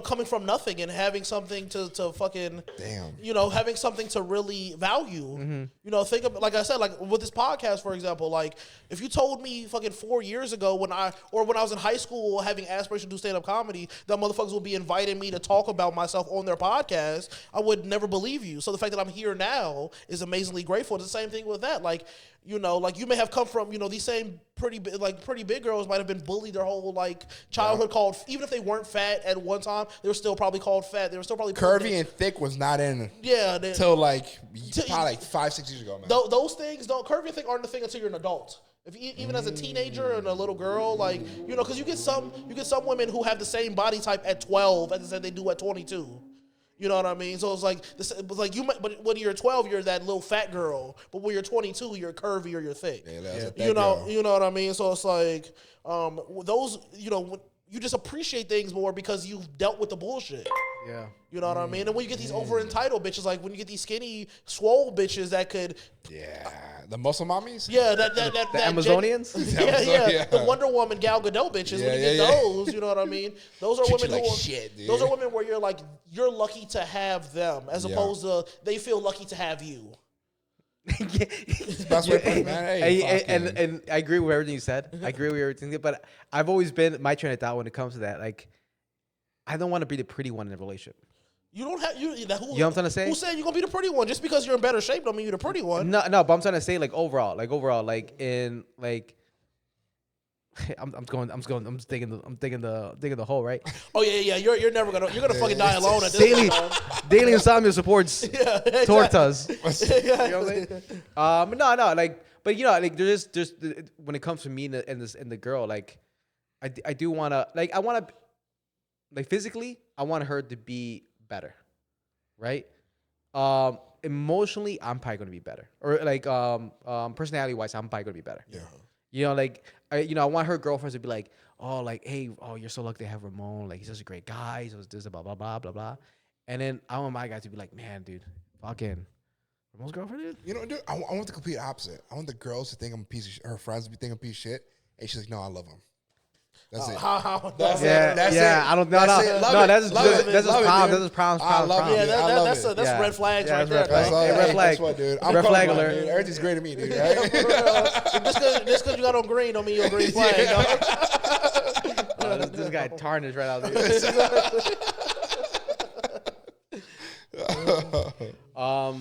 coming from nothing and having something to fucking Damn. having something to really value. Mm-hmm. Think of like I said, like with this podcast, for example, like if you told me fucking 4 years ago when I was in high school having aspiration to do stand up comedy, that motherfuckers would be inviting me to talk about myself on their podcast, I would never believe you. So the fact that I'm here now is amazingly grateful. It's the same thing with that. Like like you may have come from these same pretty big girls might have been bullied their whole like childhood, called, even if they weren't fat at one time, they were still probably called fat. They were still probably Curvy and thick was not in until probably like 5-6 years ago, man. those things curvy and thick aren't the thing until you're an adult. Even as a teenager and a little girl, like because you get some women who have the same body type at 12 as they do at 22. You know what I mean? So it's like you might, but when you're 12, you're that little fat girl. But when you're 22, you're curvy or you're thick. You know what I mean? So it's like those, you just appreciate things more because you've dealt with the bullshit. Yeah. You know what I mean? And when you get these over entitled bitches, like when you get these skinny, swole bitches that could, the muscle mommies, that the Amazonians, the Wonder Woman Gal Gadot bitches. When you get those, you know what I mean? Those are women who those are women where you're like you're lucky to have them as opposed to they feel lucky to have you. That's what, man. And I agree with everything you said. I agree with everything, but I've always been my train of thought when it comes to that. Like, I don't want to be the pretty one in a relationship. You don't have you. Know what I'm trying to say? Who said you're gonna be the pretty one? Just because you're in better shape don't mean you're the pretty one. No, but I'm trying to say overall, in I'm thinking the whole right. Oh yeah. You're never gonna fucking die alone at this point. Daily Insomnia supports tortas. You know what I'm saying? No, but there's when it comes to me and the girl, like I do wanna physically I want her to be better, right? Emotionally, I'm probably gonna be better, or personality wise, I'm probably gonna be better. Yeah. I want her girlfriends to be like, oh, like, hey, oh, you're so lucky to have Ramon. Like, he's such a great guy. He's this, blah, blah, blah, blah, blah. And then I want my guy to be like, man, dude, fucking Ramon's girlfriend, dude. Dude, I want the complete opposite. I want the girls to think I'm a piece of shit. Her friends to think I'm a piece of shit. And she's like, no, I love him. That's it. That's it. I don't know. No, that's just problems. I love it. That's red flags right there. Red flag. That's what, dude. I'm red flag colorblind, alert. dude. Everything's great to me, dude. Right? Just because you got on green don't mean you're a green flag. This guy tarnished right out there. How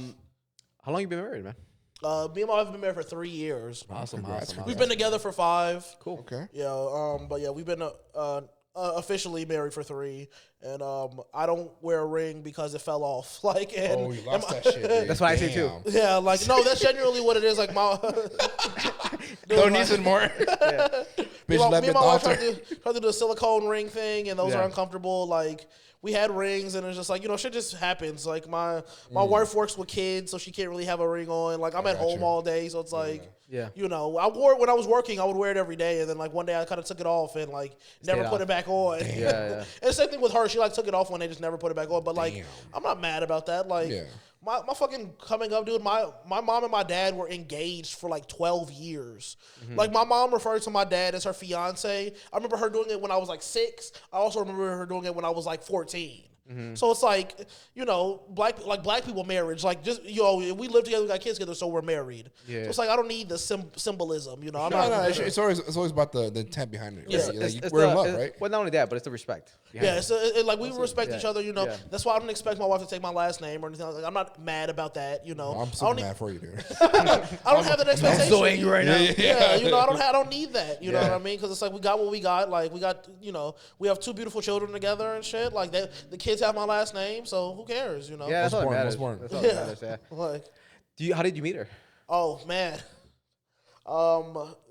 long you been married, man? Me and my wife have been married for 3 years. Awesome. We've been together for 5. Cool. Okay. Yeah. But yeah, we've been officially married for 3, and I don't wear a ring because it fell off. You lost that shit. Dude. That's what I say too. Yeah, no, that's genuinely what it is. Like my don't need some more. Me and my wife tried to do a silicone ring thing, and those are uncomfortable. Like, we had rings, and it's just like, shit just happens. Like, my wife works with kids, so she can't really have a ring on. Like, I'm at home all day, so it's like, I wore it when I was working. I would wear it every day, and then, like, one day I kind of took it off and, like, never put it back on. Yeah. And same thing with her. She, like, took it off when they just never put it back on. But, like, I'm not mad about that. Like, my fucking coming up, dude, my mom and my dad were engaged for, like, 12 years. Mm-hmm. Like, my mom referred to my dad as her fiance. I remember her doing it when I was, like, 6. I also remember her doing it when I was, like, 14. Mm-hmm. So it's like, black people marriage, like, just, we live together, we got kids together, so we're married. Yeah. So it's like, I don't need the symbolism, It's always about the intent behind it. Yeah. Right? We're in love, right? Well, not only that, but it's the respect. Yeah, we respect each other, That's why I don't expect my wife to take my last name or anything. Like, I'm not mad about that, I'm super mad for you, dude. I don't have that expectation. I'm so angry right now. I don't need that. You know what I mean? Because it's like, we got what we got. Like, we got, we have 2 beautiful children together and shit. Like, the kids have my last name, so who cares? Yeah, that's all that matters. That's all that matters. Yeah. Like, how did you meet her? Oh man,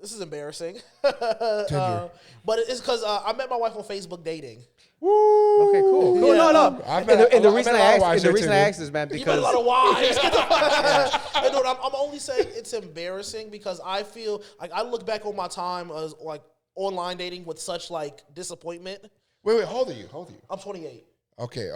this is embarrassing. But it's because I met my wife on Facebook dating. Woo! Okay, cool. Yeah, No. And the reason I asked is, man, because you met a lot of wives. Hey, dude, I'm only saying it's embarrassing because I feel like I look back on my time as like online dating with such like disappointment. Wait, how old are you? I'm 28. Okay.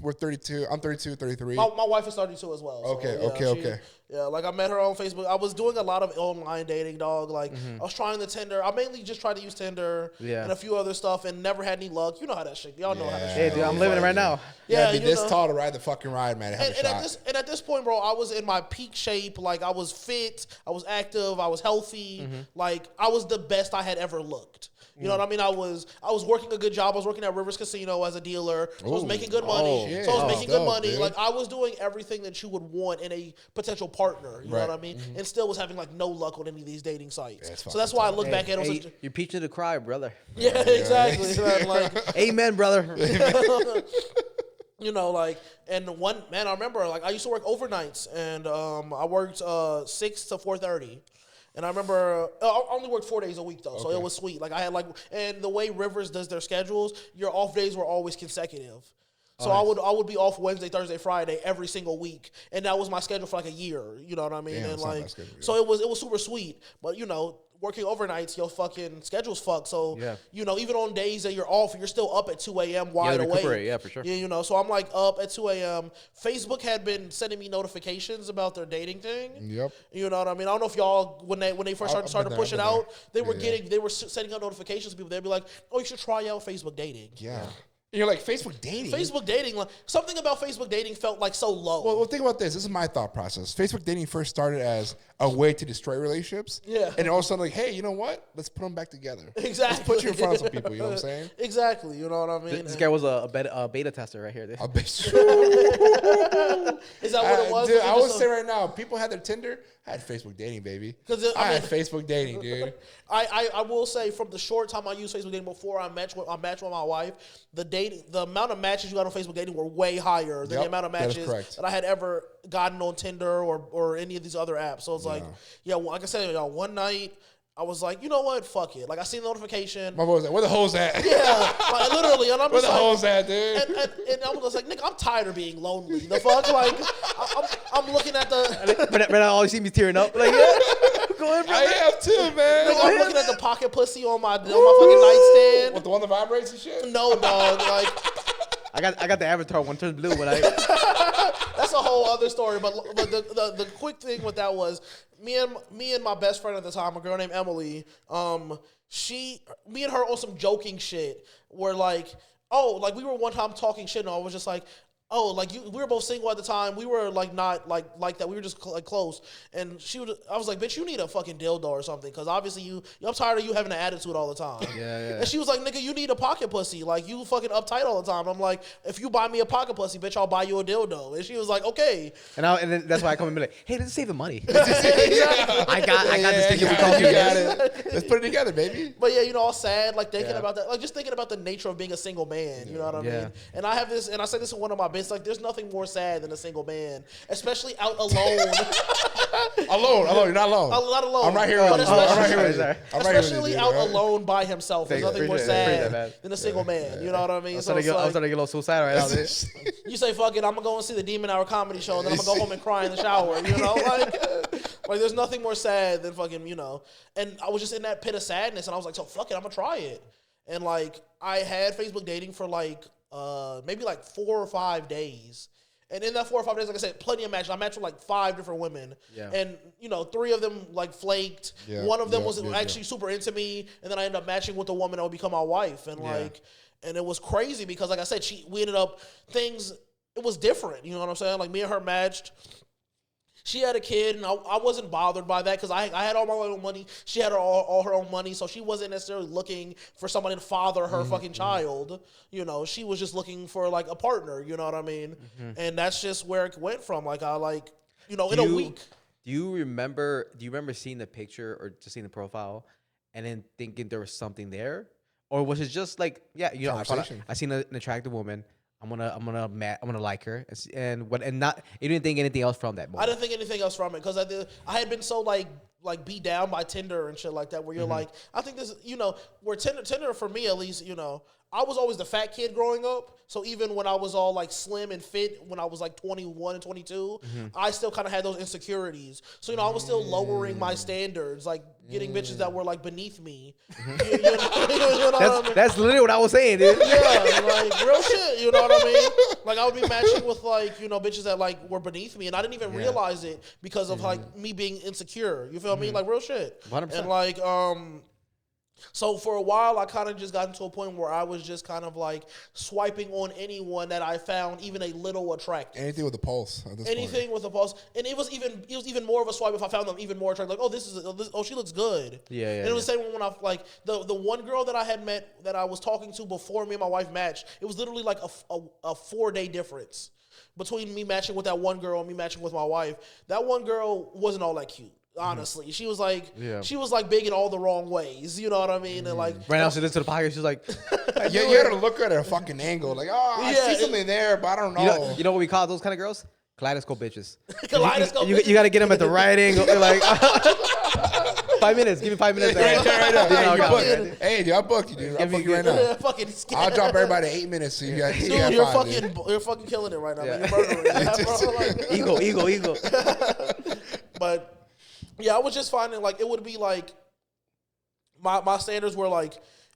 We're 32. I'm 32, 33. My wife is 32 as well. So, okay. Yeah, like I met her on Facebook. I was doing a lot of online dating, dog. Like I was trying the Tinder. I mainly just tried to use Tinder and a few other stuff, and never had any luck. You know how that shit. Y'all know how that shit. Hey, dude, I'm living it right now. Yeah, be this tall to ride the fucking ride, man. And at this point, bro, I was in my peak shape. Like I was fit, I was active, I was healthy. Like I was the best I had ever looked. You know what I mean? I was working a good job. I was working at Rivers Casino as a dealer. So I was making good money. Shit. So I was making good money. Dude. Like I was doing everything that you would want in a potential partner. You know what I mean? And still was having like no luck on any of these dating sites. So that's why I look back at it. You're preaching to the cry, brother. Yeah, exactly. Like, amen, brother. And one man, I remember like I used to work overnights, and I worked 6 to 4:30. And I remember I only worked 4 days a week though, so it was sweet. Like I had and the way Rivers does their schedules, your off days were always consecutive. So I would be off Wednesday, Thursday, Friday every single week, and that was my schedule for like a year. You know what I mean? Damn, and it's not like, that schedule, yeah. so it was super sweet. But you know, working overnights, your fucking schedule's fucked. So you know, even on days that you're off, you're still up at 2 a.m. wide awake. Yeah, for sure. Yeah, you know. So I'm like up at 2 a.m. Facebook had been sending me notifications about their dating thing. Yep. You know what I mean? I don't know if y'all when they first started to push it out, they were sending out notifications to people. They'd be like, "Oh, you should try out Facebook dating." Yeah. And you're like, Facebook dating? Facebook dating, like, something about Facebook dating felt like so low. Well, think about this. This is my thought process. Facebook dating first started as a way to destroy relationships. Yeah. And all of a sudden, like, hey, you know what? Let's put them back together. Exactly. Let's put you in front of some people. You know what I'm saying? Exactly. You know what I mean? This guy was a beta tester right here. I bet you. Is that what it was? Dude, I would say right now, people had their Tinder. I had Facebook dating, baby. I had Facebook dating, dude. I will say from the short time I used Facebook dating before I matched with my wife, the amount of matches you got on Facebook dating were way higher than the amount of matches that I had ever gotten on Tinder or any of these other apps. So it's like I said, one night I was like, you know what, fuck it. Like I seen the notification. My boy was like, where the hoes at? Yeah, like literally, and I'm where just the like, hoes at, dude? And I was like, Nick, I'm tired of being lonely. The fuck, like I'm looking at the. But I always see me tearing up. Like, yeah, go ahead, brother. I have too, man. Like, I'm looking at the pocket pussy on my fucking nightstand. What, the one that vibrates and shit? No, dog. Like I got the avatar one turns blue when I. That's a whole other story. But the quick thing with that was me and my best friend at the time, a girl named Emily. Me and her on some joking shit. Where like, like we were one time talking shit, and I was just like, we were both single at the time. We were like not like that. We were just like close. And I was like, bitch, you need a fucking dildo or something, because obviously I'm tired of you having an attitude all the time. Yeah. And she was like, nigga, you need a pocket pussy. Like you fucking uptight all the time. I'm like, if you buy me a pocket pussy, bitch, I'll buy you a dildo. And she was like, okay. And then that's why I come and be like, hey, this is saving money. Exactly. I got this thing we call you got it. Let's put it together, baby. But yeah, you know, all sad, like thinking about that, like just thinking about the nature of being a single man. You know what I mean? And I have this, and I said this in one of my bits. Like, there's nothing more sad than a single man, especially out alone. alone. You're not alone. Not alone. I'm right here with you. Especially out alone by himself. There's nothing more sad than a single man. You know what I mean? I'm starting to get a little suicidal right now. You say, fuck it, I'm gonna go and see the Demon Hour comedy show, and then I'm gonna go home and cry in the shower. You know, like there's nothing more sad than fucking, you know. And I was just in that pit of sadness, and I was like, so fuck it, I'm gonna try it. And like I had Facebook dating for like maybe like 4 or 5 days. And in that 4 or 5 days, like I said, plenty of matches. I matched with like 5 different women. Yeah. And, you know, 3 of them like flaked. Yeah. One of them was actually super into me. And then I ended up matching with a woman that would become my wife. And and it was crazy because, like I said, we ended up it was different. You know what I'm saying? Like me and her matched. She had a kid, and I wasn't bothered by that because I had all my own money. She had all her own money, so she wasn't necessarily looking for somebody to father her fucking child. You know, she was just looking for, like, a partner, you know what I mean? Mm-hmm. And that's just where it went from. Like, a week. Do you remember seeing the picture or just seeing the profile and then thinking there was something there? Or was it just like, you know, I seen an attractive woman. I'm gonna like her, and you didn't think anything else from that moment. I didn't think anything else from it because I had been so like beat down by Tinder and shit like that, where you're like, I think this, you know, where Tinder for me at least, you know, I was always the fat kid growing up. So even when I was all like slim and fit when I was like 21 and 22, I still kind of had those insecurities. So, you know, I was still lowering my standards, like getting bitches that were like beneath me. You know what I mean? That's literally what I was saying, dude. Yeah, like real shit, you know what I mean? Like I would be matching with like, you know, bitches that like were beneath me and I didn't even realize it because of like me being insecure. You feel me? Like real shit. 100%. And like, so for a while, I kind of just got into a point where I was just kind of like swiping on anyone that I found even a little attractive. Anything with a pulse. Anything with a pulse, and it was even more of a swipe if I found them even more attractive. Like, she looks good. Yeah. And it was the same when I like the one girl that I had met that I was talking to before me and my wife matched. It was literally like a 4-day difference between me matching with that one girl and me matching with my wife. That one girl wasn't all that cute. Honestly, she was like big in all the wrong ways. You know what I mean? And like right now, she listens to the podcast. She's like, you gotta look at a fucking angle. Like, I see something there, but I don't know. You know what we call those kind of girls? Kaleidoscope bitches. Kaleidoscope. You got to get them at the right angle. Like, 5 minutes. Give me 5 minutes. Right now. Yeah, Hey, dude, I booked you, dude. I booked you right now. Fucking I'll drop everybody 8 minutes. So you got, Dude, you're fucking killing it right now. Yeah. Man. You're murdering it, bro. Like, Ego. but yeah, I was just finding like it would be like my standards were like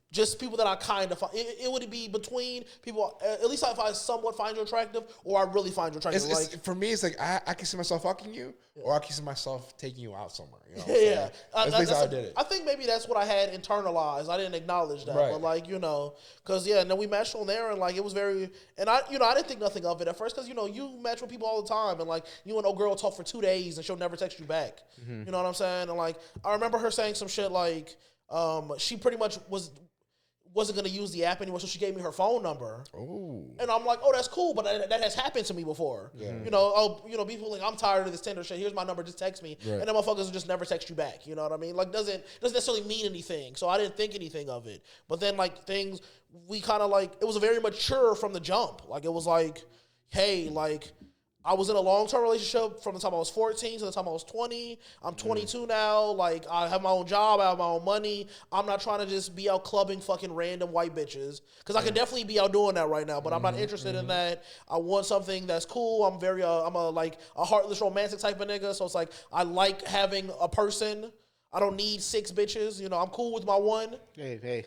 just people that I kind of find. It would be between people. At least if I somewhat find you attractive, or I really find you attractive. For me, it's like I can see myself fucking you, or I can see myself taking you out somewhere. You know yeah, that's how I did it. I think maybe that's what I had internalized. I didn't acknowledge that, Right. but like because and then we matched on there, and like it was very, and I didn't think nothing of it at first because you match with people all the time, and like you and old girl talk for 2 days, and she'll never text you back. Mm-hmm. You know what I'm saying? And like I remember her saying some shit like she pretty much wasn't going to use the app anymore, so she gave me her phone number. Ooh. And I'm like, oh, that's cool, but that has happened to me before. Yeah. People like, I'm tired of this Tinder shit. Here's my number, just text me. Right. And then motherfuckers will just never text you back. You know what I mean? Like, doesn't necessarily mean anything. So I didn't think anything of it. But then, like, things, we kind of like, it was very mature from the jump. Like, it was like, hey, like, I was in a long-term relationship from the time I was 14 to the time I was 20. I'm 22 now. Like, I have my own job. I have my own money. I'm not trying to just be out clubbing fucking random white bitches. Because I could definitely be out doing that right now, but I'm not interested in that. I want something that's cool. I'm a heartless romantic type of nigga. So it's like, I like having a person. I don't need 6 bitches. I'm cool with my one. Hey.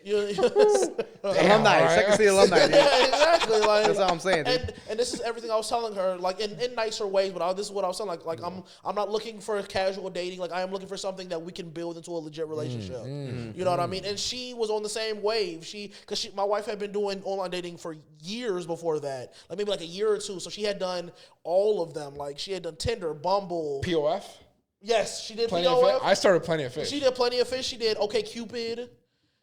Alumni. Right. Second City alumni. Dude. Yeah, exactly. Like, that's what I'm saying, dude. And this is everything I was telling her, like in nicer ways. But this is what I was saying. Like I'm not looking for casual dating. Like I am looking for something that we can build into a legit relationship. You know what I mean? And she was on the same wave. My wife had been doing online dating for years before that, like maybe like a year or two. So she had done all of them. Like she had done Tinder, Bumble, POF. Yes, she did Plenty of POF. Fish. I started Plenty of Fish. She did Plenty of Fish. She did OkCupid.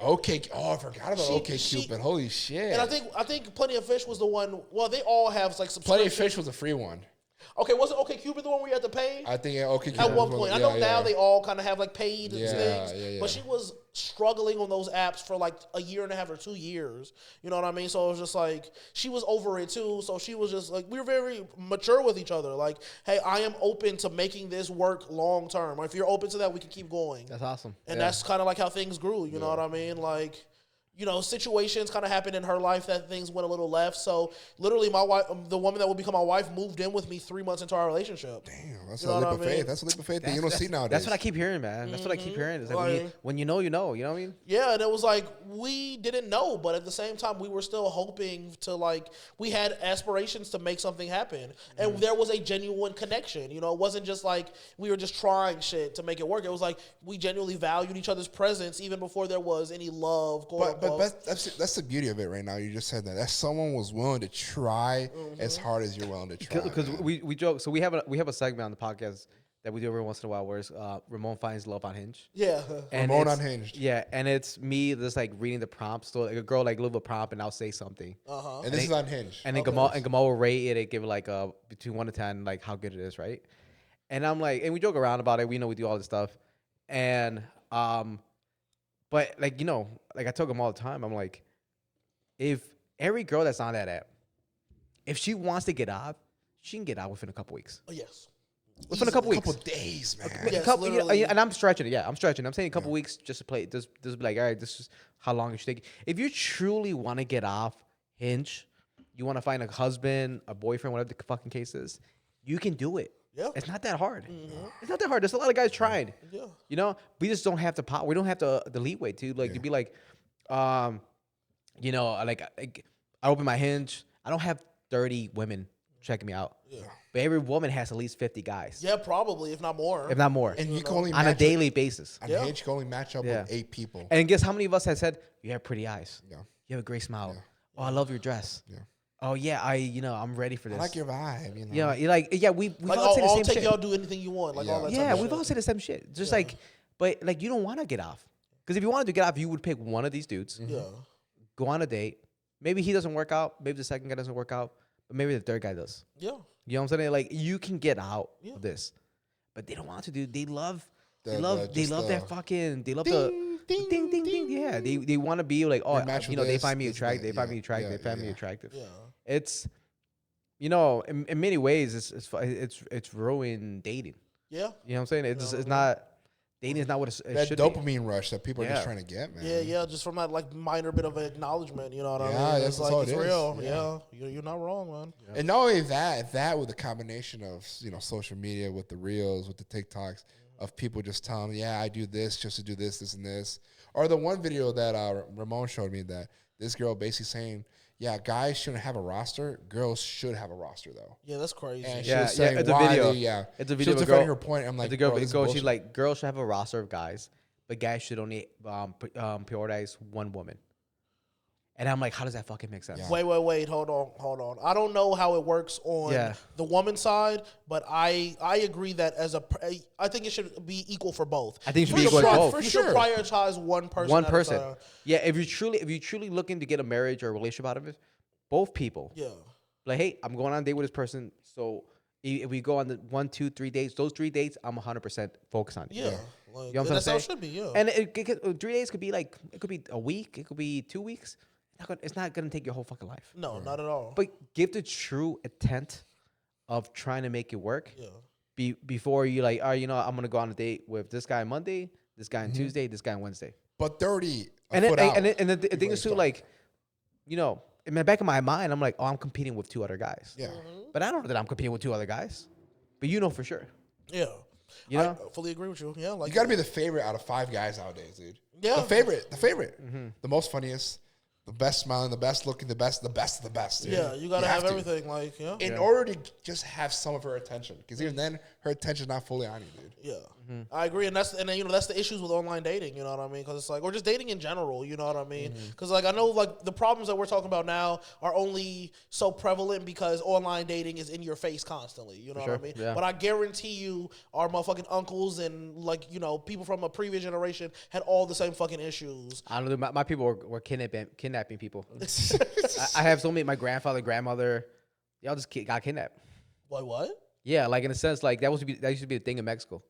Okay. Oh, I forgot about OkCupid. Holy shit. And I think Plenty of Fish was the one. Well, they all have like subscription. Plenty of Fish was a free one. Okay, wasn't OkCupid the one where you had to pay? I think OkCupid. At one point, I know now they all kind of have like paid things. Yeah. But she was struggling on those apps for like a year and a half or 2 years. You know what I mean? So it was just like she was over it too. So she was just like, we were very mature with each other. Like, hey, I am open to making this work long term. If you're open to that, we can keep going. That's awesome. And that's kind of like how things grew. You know what I mean? Like, situations kind of happened in her life that things went a little left. So literally my wife, the woman that would become my wife, moved in with me 3 months into our relationship. Damn, that's a leap of faith. That's a leap of faith that you don't see nowadays. That's what I keep hearing, man. That's what I keep hearing. It's like when you know, you know. You know what I mean? Yeah, and it was like we didn't know, but at the same time, we were still hoping to we had aspirations to make something happen. And there was a genuine connection. It wasn't just like we were just trying shit to make it work. It was like we genuinely valued each other's presence even before there was any love. But that's the beauty of it right now. You just said that someone was willing to try as hard as you're willing to try. Because we joke. So we have a segment on the podcast that we do every once in a while where it's Ramon finds love on Hinge. Yeah, and Ramon Unhinged. Yeah, and it's me just like reading the prompts. So like a girl like leave a prompt and I'll say something. And this is Unhinged. And then Gamal will rate it and give it like between 1 to 10 like how good it is, right? And I'm like, and we joke around about it. We know we do all this stuff, and but like I tell them all the time. I'm like, if every girl that's on that app, if she wants to get out, she can get out within a couple weeks. Oh, yes. Within a couple days, man. Yes, and I'm stretching it. Yeah, I'm stretching. I'm saying a couple weeks just to play. Just be like, all right, this is how long it should take. If you truly want to get off Hinge, you want to find a husband, a boyfriend, whatever the fucking case is, you can do it. Yeah. It's not that hard. It's not that hard. There's a lot of guys trying. Yeah. We just don't have the power. We don't have the leeway to to be like, I open my Hinge. I don't have 30 women checking me out. Yeah. But every woman has at least 50 guys. Yeah, probably, if not more. And you can only on a daily basis. On Hinge, you can only match up with 8 people. And guess how many of us have said, you have pretty eyes. Yeah. You have a great smile. Yeah. Oh, I love your dress. Yeah. Oh yeah, I'm ready for this. I like your vibe. Yeah, we've all said the I'll same take shit. y'all do anything you want. All that. Yeah, we've all said the same shit. Just but you don't want to get off. Because if you wanted to get off, you would pick one of these dudes. Yeah. Go on a date. Maybe he doesn't work out. Maybe the second guy doesn't work out. But maybe the third guy does. Yeah. You know what I'm saying? Like you can get out of this, but they don't want to, dude. They love that fucking. They love the ding ding ding. Yeah, they want to be like, they find me attractive. They find me attractive. They find me attractive. Yeah. It's, in many ways, it's ruined dating. Yeah. You know what I'm saying? It's not. Dating is not what it That should dopamine rush that people are just Yeah. trying to get, man. Yeah, just from that like minor bit of acknowledgement, you know what I Yeah, mean? that's It's all like it it's is. real. Yeah. Yeah, you're not wrong, man. And not only that with the combination of social media, with the reels, with the TikToks, of people just telling, yeah, I do this just to do this, this, and this. Or the one video that Ramon showed me that this girl basically saying, yeah, guys shouldn't have a roster, girls should have a roster though. Yeah, that's crazy. And she Yeah, was saying it's a why video. they, It's a she video was of a defending girl. her point. I'm like, the girl, bro, this is she's bullshit. like, girls should have a roster of guys, but guys should only prioritize one woman. And I'm like, how does that fucking make sense? Yeah. Wait, hold on. I don't know how it works on Yeah. the woman's side, but I agree that I think it should be equal for both. I think it should You be equal for both. You For should sure. prioritize one person. One at a person. time. Yeah, if you're truly looking to get a marriage or a relationship out of it, both people. Yeah. Like, hey, I'm going on a date with this person, so if we go on the 1, 2, 3 dates, those 3 dates, I'm 100% focused on. Yeah. Yeah. Like, You know what I'm that's how it saying? should be, yeah. And 3 days could be like, it could be a week, it could be 2 weeks. It's not gonna take your whole fucking life. No, not at all. But give the true intent of trying to make it work Yeah. before you like, I'm gonna go on a date with this guy on Monday, this guy on Tuesday, this guy on Wednesday. But 30 And foot out. the thing before is you too, start. like, in the back of my mind, I'm like, oh, I'm competing with 2 other guys. Yeah. But I don't know that I'm competing with 2 other guys. But you know for sure. Yeah. You know? I fully agree with you. Yeah. Like You got to be the favorite out of 5 guys nowadays, dude. Yeah. The favorite. Mm-hmm. The most funniest, the best smiling, the best looking, the best of the best, dude. Yeah, you gotta have to. everything. Like, yeah. In order to just have some of her attention. Because even then, her attention's not fully on you, dude. Yeah, I agree, and that's the issues with online dating. You know what I mean? Because it's like, or just dating in general. You know what I mean? Because like I know like the problems that we're talking about now are only so prevalent because online dating is in your face constantly. You know what I mean? Yeah. But I guarantee you, our motherfucking uncles and like people from a previous generation had all the same fucking issues. I don't know. My people were kidnapping people. I have so many. My grandfather, grandmother, y'all just got kidnapped. Like what? Yeah, like in a sense, like that used to be the thing in Mexico.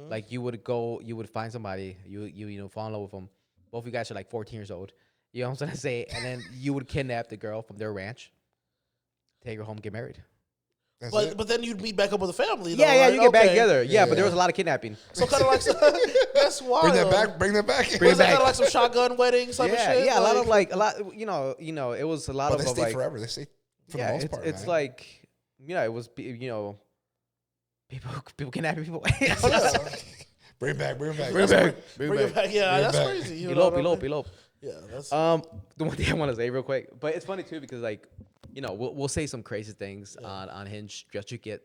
Like you would find somebody, you fall in love with them. Both of you guys are like 14 years old. You know what I'm trying to say? And then you would kidnap the girl from their ranch, take her home, get married. That's it. But then you'd meet back up with a family. Though, Yeah, right? you get back Okay. together. Yeah, but there Yeah. was a lot of kidnapping. So kind of like that's wild. Bring that back. Bring Was it it kind back. of like some shotgun weddings type of shit? Yeah, a lot of it was a lot But of they stay like, forever. They stay for yeah, the most part, it's man. like, it was, people kidnapping people. Bring it back. Bring it back. Yeah, Bring it that's back. crazy. You know what I mean? Elope. Yeah, that's The one thing I want to say real quick, but it's funny too because like, we'll say some crazy things on Hinge just to get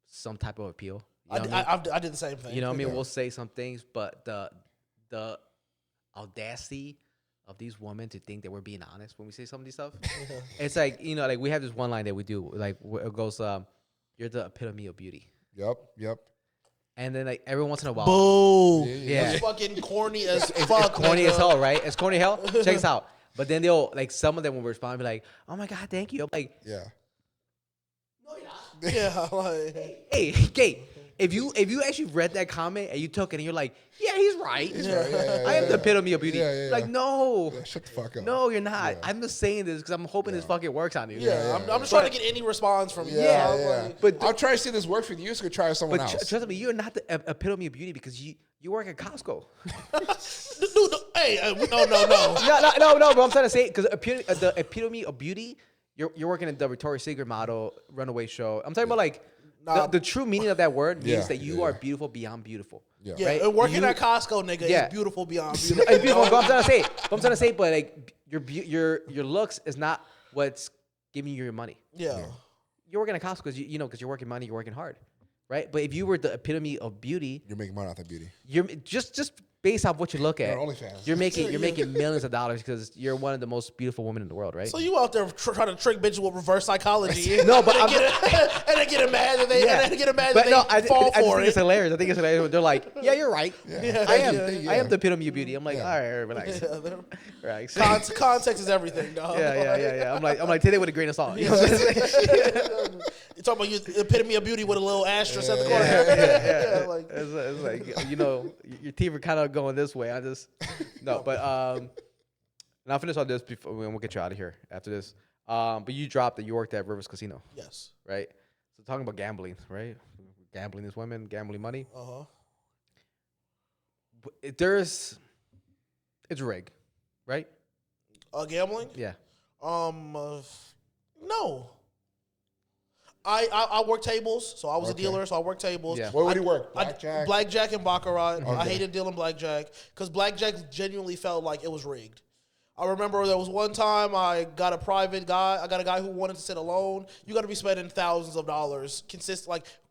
some type of appeal. You know what I mean? I did the same thing. You know what I mean? We'll say some things, but the audacity of these women to think that we're being honest when we say some of these stuff. It's like, like we have this one line that we do, like it goes, "You're the epitome of beauty," Yep. and then like every once in a while, Boo. Yeah. It's fucking corny as fuck. corny nigga. as hell, right? It's corny as hell. Check this out. But then they'll like some of them will respond and be like, "Oh my god, thank you." I'm like, Yeah. Yeah, like hey, if you actually read that comment and you took it and you're like, "Yeah, he's right. I am the epitome of beauty." Yeah. Like, no. Yeah, shut the fuck up. No, you're not. Yeah. I'm just saying this because I'm hoping this fucking works on you. yeah, I'm just trying to get any response from you. Yeah, you know? Yeah. Like, But I'm trying to see if this works with you, so we could try with someone But else. trust me, you're not the epitome of beauty because you work at Costco. dude, hey, no. no. But I'm trying to say because the epitome of beauty, you're working at the Victoria's Secret model runaway show. I'm talking about like the true meaning of that word means that you are beautiful beyond beautiful. Yeah. Yeah, Right? and working You- at Costco, nigga, Yeah. is beautiful beyond It's beautiful. beautiful, but I'm trying to say, but like your looks is not what's giving you your money. Yeah. You're working at Costco because because you're working money, you're working hard, right? But if you were the epitome of beauty, You're making money off that beauty. you're just based off what you look at, You're on OnlyFans. you're making millions of dollars because you're one of the most beautiful women in the world, right? So you out there trying to trick bitches with reverse psychology? No, but and they get mad that they Yeah. and they get mad But that no, they fall I just for think it's it. hilarious. I think it's hilarious. They're like, "Yeah, you're right. Yeah. I am. Yeah. I am the epitome of beauty." I'm like, Yeah. "All right, relax, Yeah, they're- relax." Context is everything, dog. Yeah. I'm like, take it with a grain of salt. You know what I'm saying? You talking about you epitome of beauty with a little asterisk at the corner? Yeah. Like, It's like your teeth are kind of going this way. I just but and I'll finish on this before we'll get you out of here after this. But you dropped that you worked at Rivers Casino, yes. right? So talking about gambling, right? Gambling is women, gambling money. Uh huh. it's rigged, right? Gambling? Yeah. No. I work tables, so I was a dealer, so I worked tables. Yeah. Where would he work? Blackjack? Blackjack and baccarat. I hated dealing blackjack because blackjack genuinely felt like it was rigged. I remember there was one time I got a private guy. I got a guy who wanted to sit alone. You got to be spending thousands of dollars,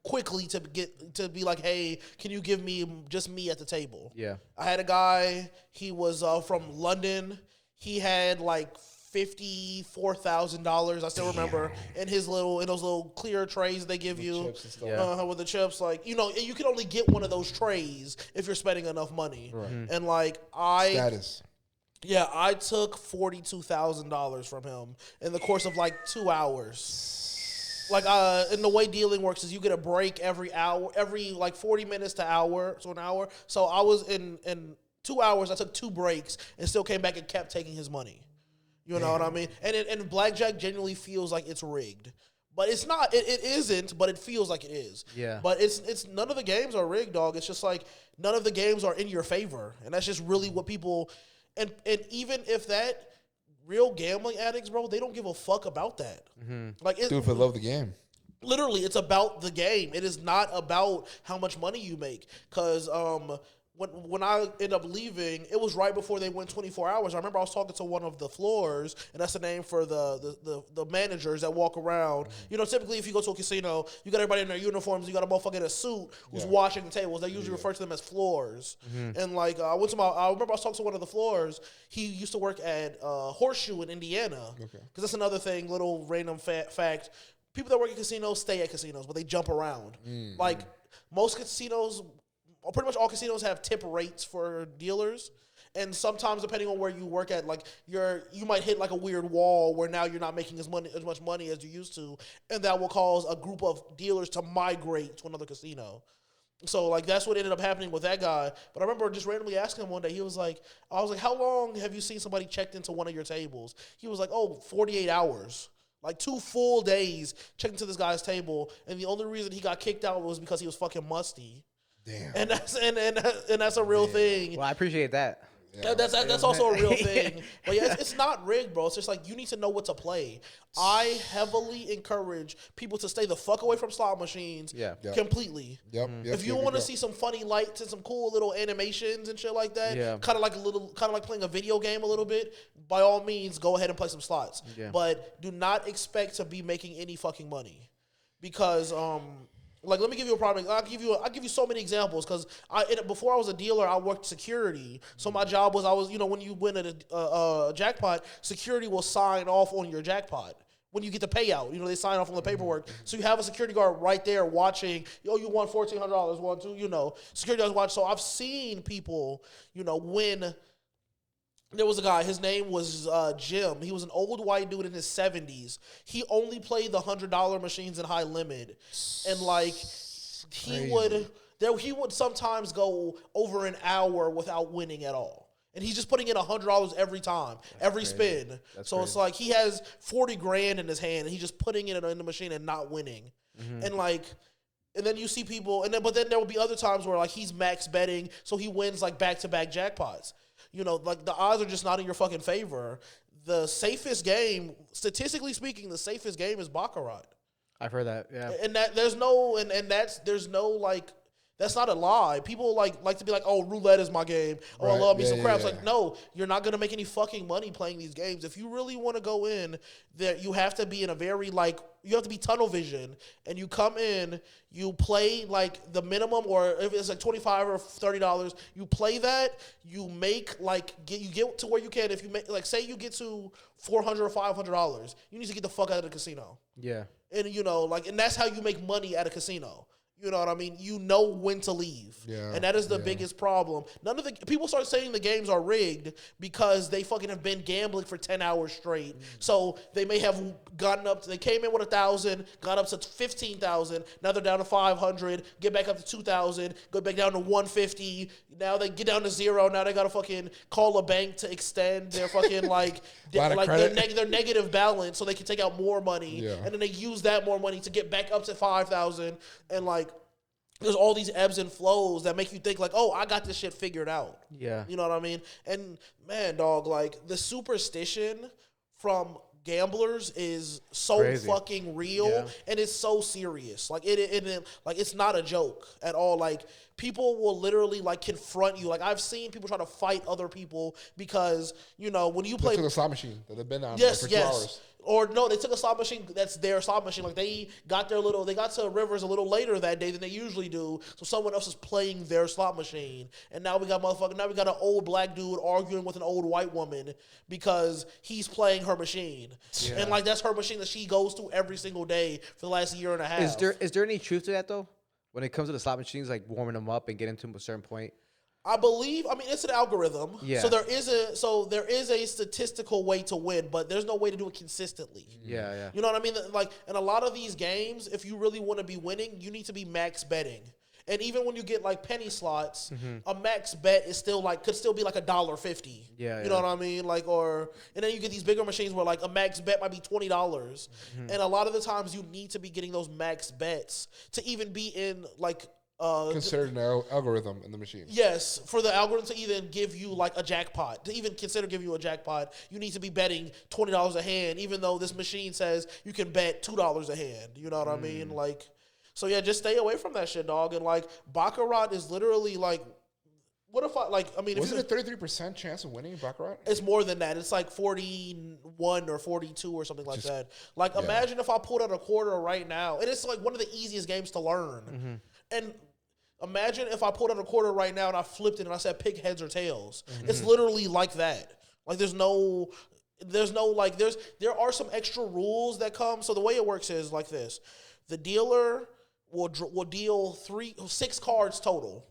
quickly to be like, hey, can you give me just me at the table? Yeah. I had a guy. He was from London. He had like $54,000. I still remember in those little clear trays they give you Chips and stuff. with the chips. Like, you know, you can only get one of those trays if you're spending enough money. Right. And like Status. yeah, I took $42,000 from him in the course of like 2 hours. Like, and the way dealing works is you get a break every hour, every like 40 minutes to hour, so an hour. So I was in 2 hours, I took 2 breaks and still came back and kept taking his money. You know what I mean? And blackjack genuinely feels like it's rigged. But it's not. It isn't, but it feels like it is. Yeah. But it's none of the games are rigged, dog. It's just like none of the games are in your favor. And that's just really what people... And even if that, real gambling addicts, bro, they don't give a fuck about that. Mm-hmm. Like, Dude, for love of the game. Literally, it's about the game. It is not about how much money you make. Because when I ended up leaving, it was right before they went 24 hours. I remember I was talking to one of the floors, and that's the name for the managers that walk around. Mm-hmm. You know, typically if you go to a casino, you got everybody in their uniforms, you got a motherfucker in a suit who's washing the tables. They usually refer to them as floors. Mm-hmm. And like I remember I was talking to one of the floors. He used to work at Horseshoe in Indiana. Okay. Because that's another thing, little random fact. People that work at casinos stay at casinos, but they jump around. Mm-hmm. Like most casinos, pretty much all casinos have tip rates for dealers, and sometimes depending on where you work at, like you might hit like a weird wall where now you're not making as much money as you used to, and that will cause a group of dealers to migrate to another casino. So like that's what ended up happening with that guy. But I remember just randomly asking him one day. I was like, how long have you seen somebody checked into one of your tables? He was like, 48 hours. Like 2 full days checked into this guy's table, and the only reason he got kicked out was because he was fucking musty. Damn. And that's a real thing. Well, I appreciate that. Yeah. That's also a real thing. But yeah, it's not rigged, bro. It's just like you need to know what to play. I heavily encourage people to stay the fuck away from slot machines. Yeah. Completely. Yep. If you want to see some funny lights and some cool little animations and shit like that, kind of like playing a video game a little bit, by all means, go ahead and play some slots. Yeah. But do not expect to be making any fucking money. Because like, let me give you a problem. I'll give you so many examples because before I was a dealer, I worked security. So my job was when you win at a jackpot, security will sign off on your jackpot when you get the payout. You know, they sign off on the paperwork. So you have a security guard right there watching. You won $1,400. 1, 2. Security guards watch. So I've seen people, win. There was a guy, his name was Jim. He was an old white dude in his 70s. He only played the $100 machines in high limit. And like he would sometimes go over an hour without winning at all. And he's just putting in $100 every time, every spin. So it's like he has 40 grand in his hand and he's just putting it in the machine and not winning. Mm-hmm. And then you see people, but then there will be other times where like he's max betting, so he wins like back-to-back jackpots. Like the odds are just not in your fucking favor. The safest game, statistically speaking, the safest game is baccarat. I've heard that, yeah. And that there's no like that's not a lie. People like to be like, oh, roulette is my game. Oh, right. I love me some craps. Like, no, you're not gonna make any fucking money playing these games. If you really want to go in, there you have to be in a very you have to be tunnel vision, and you come in, you play like the minimum, or if it's like $25 or $30, you play that. You make you get to where you can. If you make say you get to $400 or $500, you need to get the fuck out of the casino. Yeah, and and that's how you make money at a casino. You know what I mean? You know when to leave. Yeah, and that is the biggest problem. None of the people start saying the games are rigged because they fucking have been gambling for 10 hours straight. So they may have gotten up to, they came in with 1,000, got up to 15,000. Now they're down to 500, get back up to 2,000, go back down to 150. Now they get down to 0. Now they got to fucking call a bank to extend their fucking their negative balance so they can take out more money. Yeah. And then they use that more money to get back up to 5,000 and there's all these ebbs and flows that make you think like, oh, I got this shit figured out. Yeah. You know what I mean? And man, dog, like the superstition from gamblers is so Crazy. fucking real, and it's so serious. Like it like it's not a joke at all. Like people will literally like confront you. Like I've seen people try to fight other people because when you play to the slot machine that they've been on yes, for 2 hours. Or no, they took a slot machine that's their slot machine. Like they got to Rivers a little later that day than they usually do. So someone else is playing their slot machine. And now we got an old black dude arguing with an old white woman because he's playing her machine. Yeah. And like that's her machine that she goes to every single day for the last year and a half. Is there any truth to that though? When it comes to the slot machines, like warming them up and getting to a certain point? I mean, it's an algorithm. Yeah. So there is a statistical way to win, but there's no way to do it consistently. Yeah, yeah. You know what I mean? Like in a lot of these games, if you really want to be winning, you need to be max betting. And even when you get like penny slots, a max bet is still like could still be like $1.50. Yeah, you know what I mean? Like and then you get these bigger machines where like a max bet might be $20, and a lot of the times you need to be getting those max bets to even be in like. Considered an algorithm in the machine. Yes, for the algorithm to even give you like a jackpot, to even consider giving you a jackpot, you need to be betting $20 a hand, even though this machine says you can bet $2 a hand. You know what I mean? Like, so yeah, just stay away from that shit, dog. And like, baccarat is literally like, what if wasn't it a 33% chance of winning baccarat? It's more than that. It's like 41 or 42 or something like that. Like, imagine if I pulled out a quarter right now, and it's like one of the easiest games to learn. And imagine if I pulled out a quarter right now and I flipped it and I said pick heads or tails. It's literally like that. Like there are some extra rules that come. So the way it works is like this: the dealer will deal 6 cards total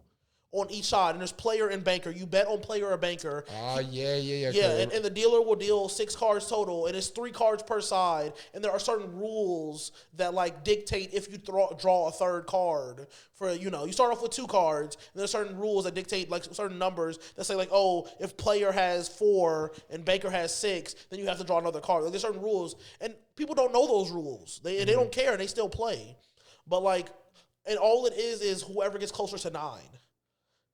on each side, and there's player and banker. You bet on player or banker. Yeah. Yeah, and the dealer will deal 6 cards total, and it's 3 cards per side. And there are certain rules that like dictate if you draw a third card. For you start off with 2 cards, and there's certain rules that dictate like certain numbers that say like, oh, if player has 4 and banker has 6, then you have to draw another card. Like, there's certain rules, and people don't know those rules. They don't care. They still play, but like, and all it is whoever gets closer to 9.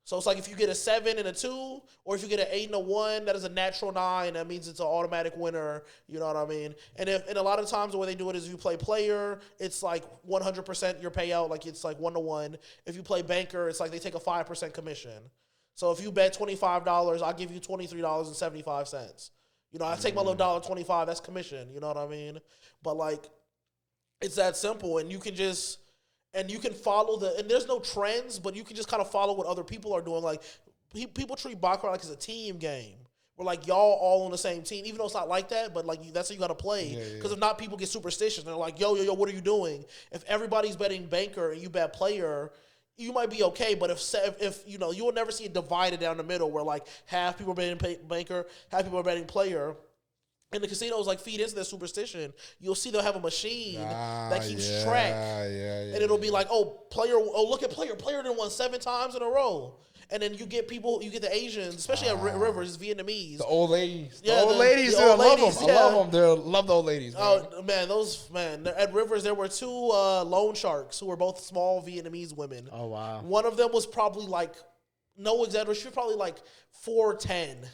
So it's like if you get a 7 and a 2, or if you get an 8 and a 1, that is a natural 9. That means it's an automatic winner. You know what I mean? And a lot of times the way they do it is if you play player, it's like 100% your payout. Like it's like 1-to-1. If you play banker, it's like they take a 5% commission. So if you bet $25, I'll give you $23.75. I take my little $1.25. That's commission. You know what I mean? But like, it's that simple, and you can just. And you can follow and there's no trends, but you can just kind of follow what other people are doing. Like, people treat Baccarat like it's a team game. We're like, y'all all on the same team, even though it's not like that, but like, that's how you got to play. Because if not, people get superstitious. They're like, yo, what are you doing? If everybody's betting banker and you bet player, you might be okay. But if you will never see it divided down the middle where like half people are betting banker, half people are betting player. And the casinos like feed into their superstition. You'll see they'll have a machine that keeps track, and it'll be like, look at player. Player done won 7 times in a row. And then you get the Asians, especially at Rivers, Vietnamese. The old ladies. Yeah, the old ladies, I love them. Yeah. I love them. They love the old ladies, man. Oh, man, at Rivers, there were 2 loan sharks who were both small Vietnamese women. Oh, wow. One of them was probably like, no exaggeration, she was probably like 4'10".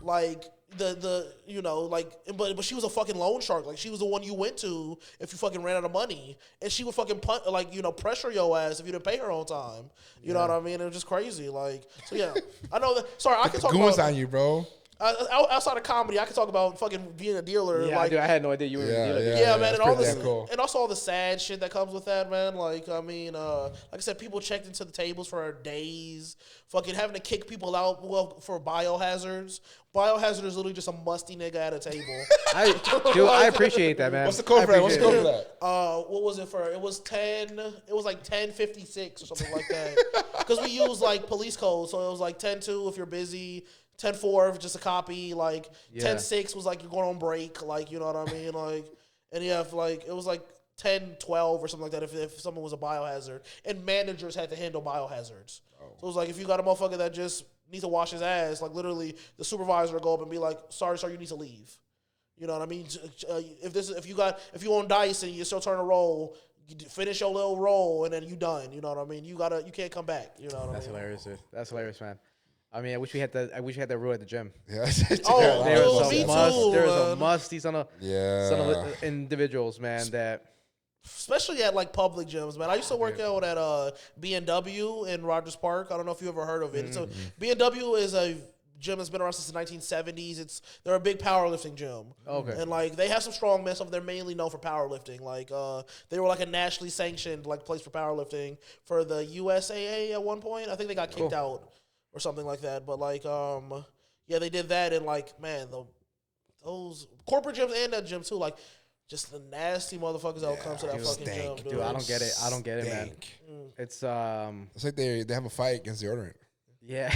Like, but she was a fucking loan shark. Like, she was the one you went to if you fucking ran out of money, and she would fucking pressure your ass if you didn't pay her on time. You know what I mean? It was just crazy. Like, so yeah, I know that. Sorry, I can talk goons about on you, bro. Outside of comedy, I can talk about fucking being a dealer. Yeah, like, I had no idea you were a dealer. Yeah, man, and all this, cool. and also all the sad shit that comes with that, man. Like, I mean, like I said, people checked into the tables for days, fucking having to kick people out for biohazards. Biohazard is literally just a musty nigga at a table. I appreciate that, man. What's the code for that? What was it for? It was 10. It was like 10:56 or something like that. Because we use like police code, so it was like 10-2 if you're busy. 10-4, just a copy. Like 10-6 was like you're going on break. Like, you know what I mean? Like, and yeah, like it was like 10-12 or something like that if someone was a biohazard. And managers had to handle biohazards. So it was like if you got a motherfucker that just needs to wash his ass, like literally the supervisor will go up and be like, sorry, sir, you need to leave. You know what I mean? If you on dice and you're still trying to roll, finish your little role and then you done. You know what I mean? You can't come back. You know what I mean? That's hilarious, dude. That's hilarious, man. I mean, I wish we had that rule at the gym. Yeah. Oh, There was me some too, musty son of Yeah. individuals, man. That especially at like public gyms, man. I used to work out at B&W in Rogers Park. I don't know if you ever heard of it. So B&W is a gym that's been around since the 1970s. They're a big powerlifting gym. Okay. And like they have some strong men, stuff. They're mainly known for powerlifting. Like they were like a nationally sanctioned like place for powerlifting for the USAA at one point. I think they got kicked out or something like that. But like yeah, they did that, and like man, those corporate gyms and that gym too, like just the nasty motherfuckers that will come to that fucking gym. dude, I don't get it, man. It's like they have a fight against deodorant. Yeah.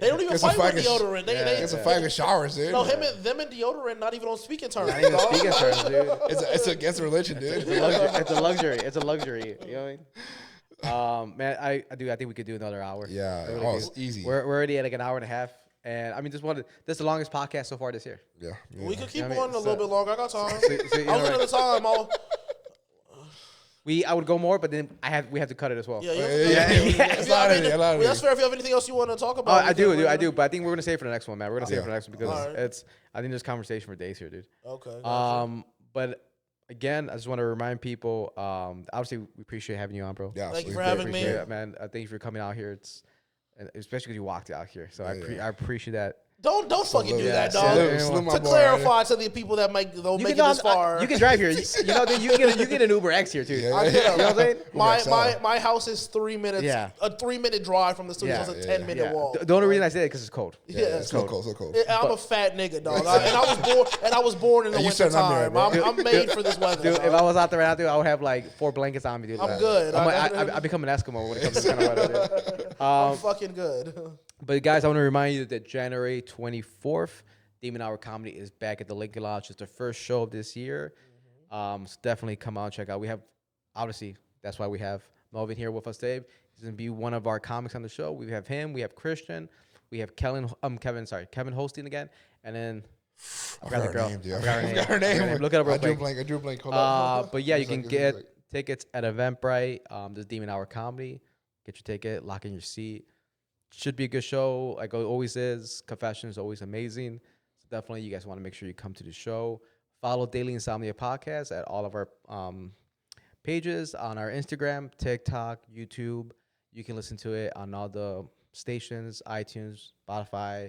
They don't even fight with deodorant. It's a fight with showers, dude. No, them and deodorant not even on speaking terms. Not even speaking terms, dude. It's against religion, dude. It's a luxury. It's a luxury. You know what I mean? Man, I think we could do another hour. Yeah. It's easy. We're already at like an hour and a half. And I mean, this is the longest podcast so far this year. Yeah. We could keep You know on what I a mean? little bit longer. I got time. you know, I was looking at the time. I would go more, but then we have to cut it as well. Yeah. It's not That's fair. If you have anything else you want to talk about, I do. But I think we're gonna save it for the next one, man. We're gonna save it for the next one because I think there's conversation for days here, dude. Okay. But again, I just want to remind people. Obviously, we appreciate having you on, bro. Yeah. Thank you for having me, man. Thank you for coming out here. Especially because you walked out here, so I appreciate that. Don't fucking do that, dog. Salute my To boy. clarify to the people that make it this far. You can drive here. You know, you get an Uber X here too. Yeah. I get You know what I'm saying? My house is 3 minutes. Yeah. A 3-minute drive from the studio. Yeah. So it's a 10-minute walk. The only reason I say it because it's cold. Yeah, It's so cold. I'm a fat nigga, dog. And I was born in the You winter said I'm time. there, bro. I'm made for this weather. Dude, dog. if I was out there right now, dude, I would have like 4 blankets on me, dude. I'm good. I become an Eskimo when it comes to this kind of weather, dude. I'm fucking good. But guys, I want to remind you that January 24th, Demon Hour Comedy is back at the Lincoln Lodge. It's the first show of this year. So definitely come out and check out. We have, obviously, that's why we have Melvin here with us, Dave. He's going to be one of our comics on the show. We have him. We have Christian. We have Kevin hosting again. And then I forgot the girl. I forgot her name. Look it up real quick. I drew a blank. Hold on. But yeah, you can get tickets at Eventbrite. This Demon Hour Comedy. Get your ticket. Lock in your seat. Should be a good show, like it always is. Confession is always amazing. So definitely, you guys want to make sure you come to the show. Follow Daily Insomnia Podcast at all of our pages on our Instagram, TikTok, YouTube. You can listen to it on all the stations, iTunes, Spotify,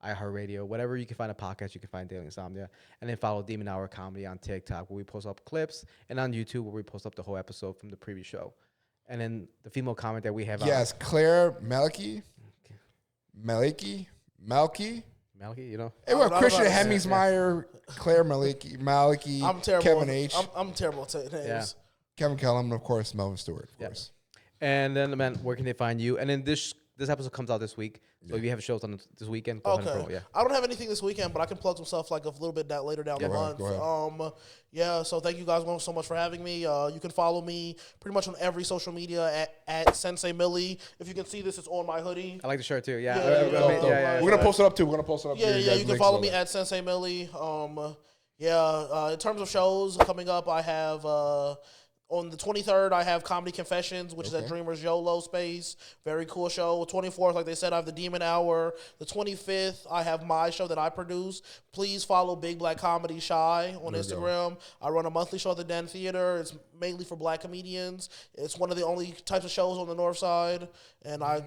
iHeartRadio, whatever you can find a podcast, you can find Daily Insomnia. And then follow Demon Hour Comedy on TikTok, where we post up clips, and on YouTube, where we post up the whole episode from the previous show. And then the female comment that we have. Yes, Claire Maliki, you know. Hey, we're Christian Hemingsmeyer, Claire Maliki, I'm terrible. Kevin H. I'm terrible at names. Yeah. Kevin Kellum, and of course, Melvin Stewart, of course. And then, man, where can they find you? And then this episode comes out this week. So if you have shows on this weekend, go ahead and promote. Yeah. I don't have anything this weekend, but I can plug some stuff like a little bit later down the month. Go ahead. So thank you guys so much for having me. You can follow me pretty much on every social media at Sensei Millie. If you can see this, it's on my hoodie. I like the shirt too. Yeah. We're gonna post it up too. Yeah, you can follow me at Sensei Millie. In terms of shows coming up, I have on the 23rd, I have Comedy Confessions, which is at Dreamers YOLO space. Very cool show. 24th, like they said, I have the Demon Hour. The 25th, I have my show that I produce. Please follow Big Black Comedy Shy on Instagram. I run a monthly show at the Den Theater. It's mainly for black comedians. It's one of the only types of shows on the north side. And it's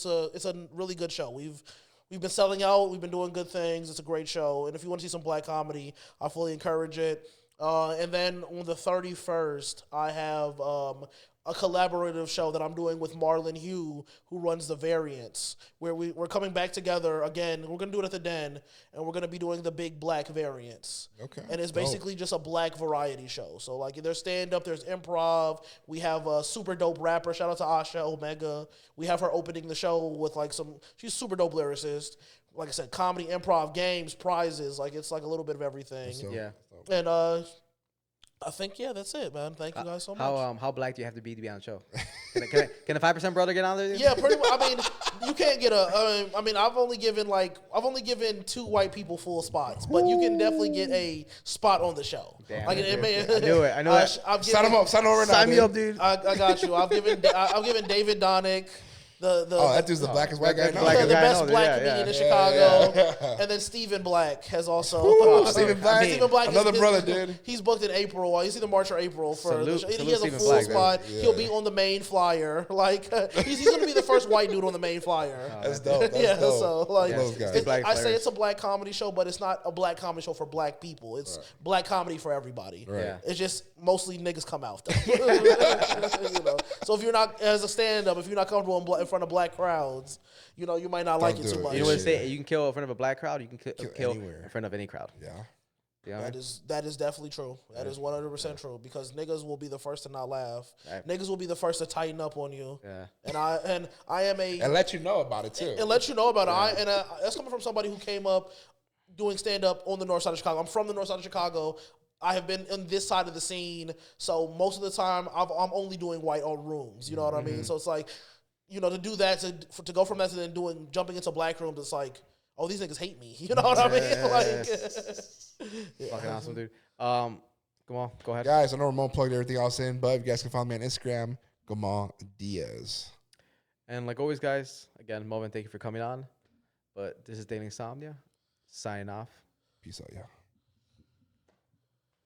a really good show. We've been selling out. We've been doing good things. It's a great show. And if you want to see some black comedy, I fully encourage it. And then on the 31st, I have a collaborative show that I'm doing with Marlon Hugh, who runs The Variants, where we're coming back together again. We're going to do it at the Den, and we're going to be doing the Big Black Variants. Okay. And it's basically just a black variety show. So, like, there's stand-up, there's improv. We have a super dope rapper. Shout out to Asha Omega. We have her opening the show with, like, she's super dope lyricist. Like I said, comedy, improv, games, prizes. Like, it's like a little bit of everything. Yeah. And I think, that's it, man. Thank you guys so much. How black do you have to be on the show? Can a 5% brother get on there? Yeah, pretty much. I mean, You can't get a. I mean, I've only given 2 white people full spots, but you can definitely get a spot on the show. Damn, like I knew it. I know it. Sign him up. Sign him over now. Sign me up, dude. I got you. I've given David Donick. That dude's the blackest white guy. The best black comedian in Chicago, and then Stephen Black has also. Stephen Black, another brother, dude. He's booked in April. He's either March or April for the show. He has a full Black, spot. Yeah. He'll be on the main flyer. Like he's going to be the first white dude on the main flyer. That's dope. That's dope. So like, I say it's a black comedy show, but it's not a black comedy show for black people. It's black comedy for everybody. Right. Yeah. It's just mostly niggas come out though. So if you're not as a stand-up, if you're not comfortable in front of black crowds, you might not like it too much. You know what they say? You can kill in front of a black crowd. You can kill anywhere. in front of any crowd. Yeah. That is definitely true. That is 100% true because niggas will be the first to not laugh. Right. Niggas will be the first to tighten up on you. Yeah. And I am and let you know about it too. And let you know about it. That's coming from somebody who came up doing stand up on the north side of Chicago. I'm from the north side of Chicago. I have been in this side of the scene, so most of the time I'm only doing white on rooms. You know what I mean? So it's like, to do that, to go from that to then jumping into black rooms, it's like, oh, these niggas hate me. You know what I mean? Like, fucking awesome, dude. Come on, go ahead, guys. I know Ramon plugged everything else in, but you guys can follow me on Instagram, Gamal Diaz. And like always, guys, again, Melvin, thank you for coming on. But this is Daily Insomnia, signing off. Peace out, yeah.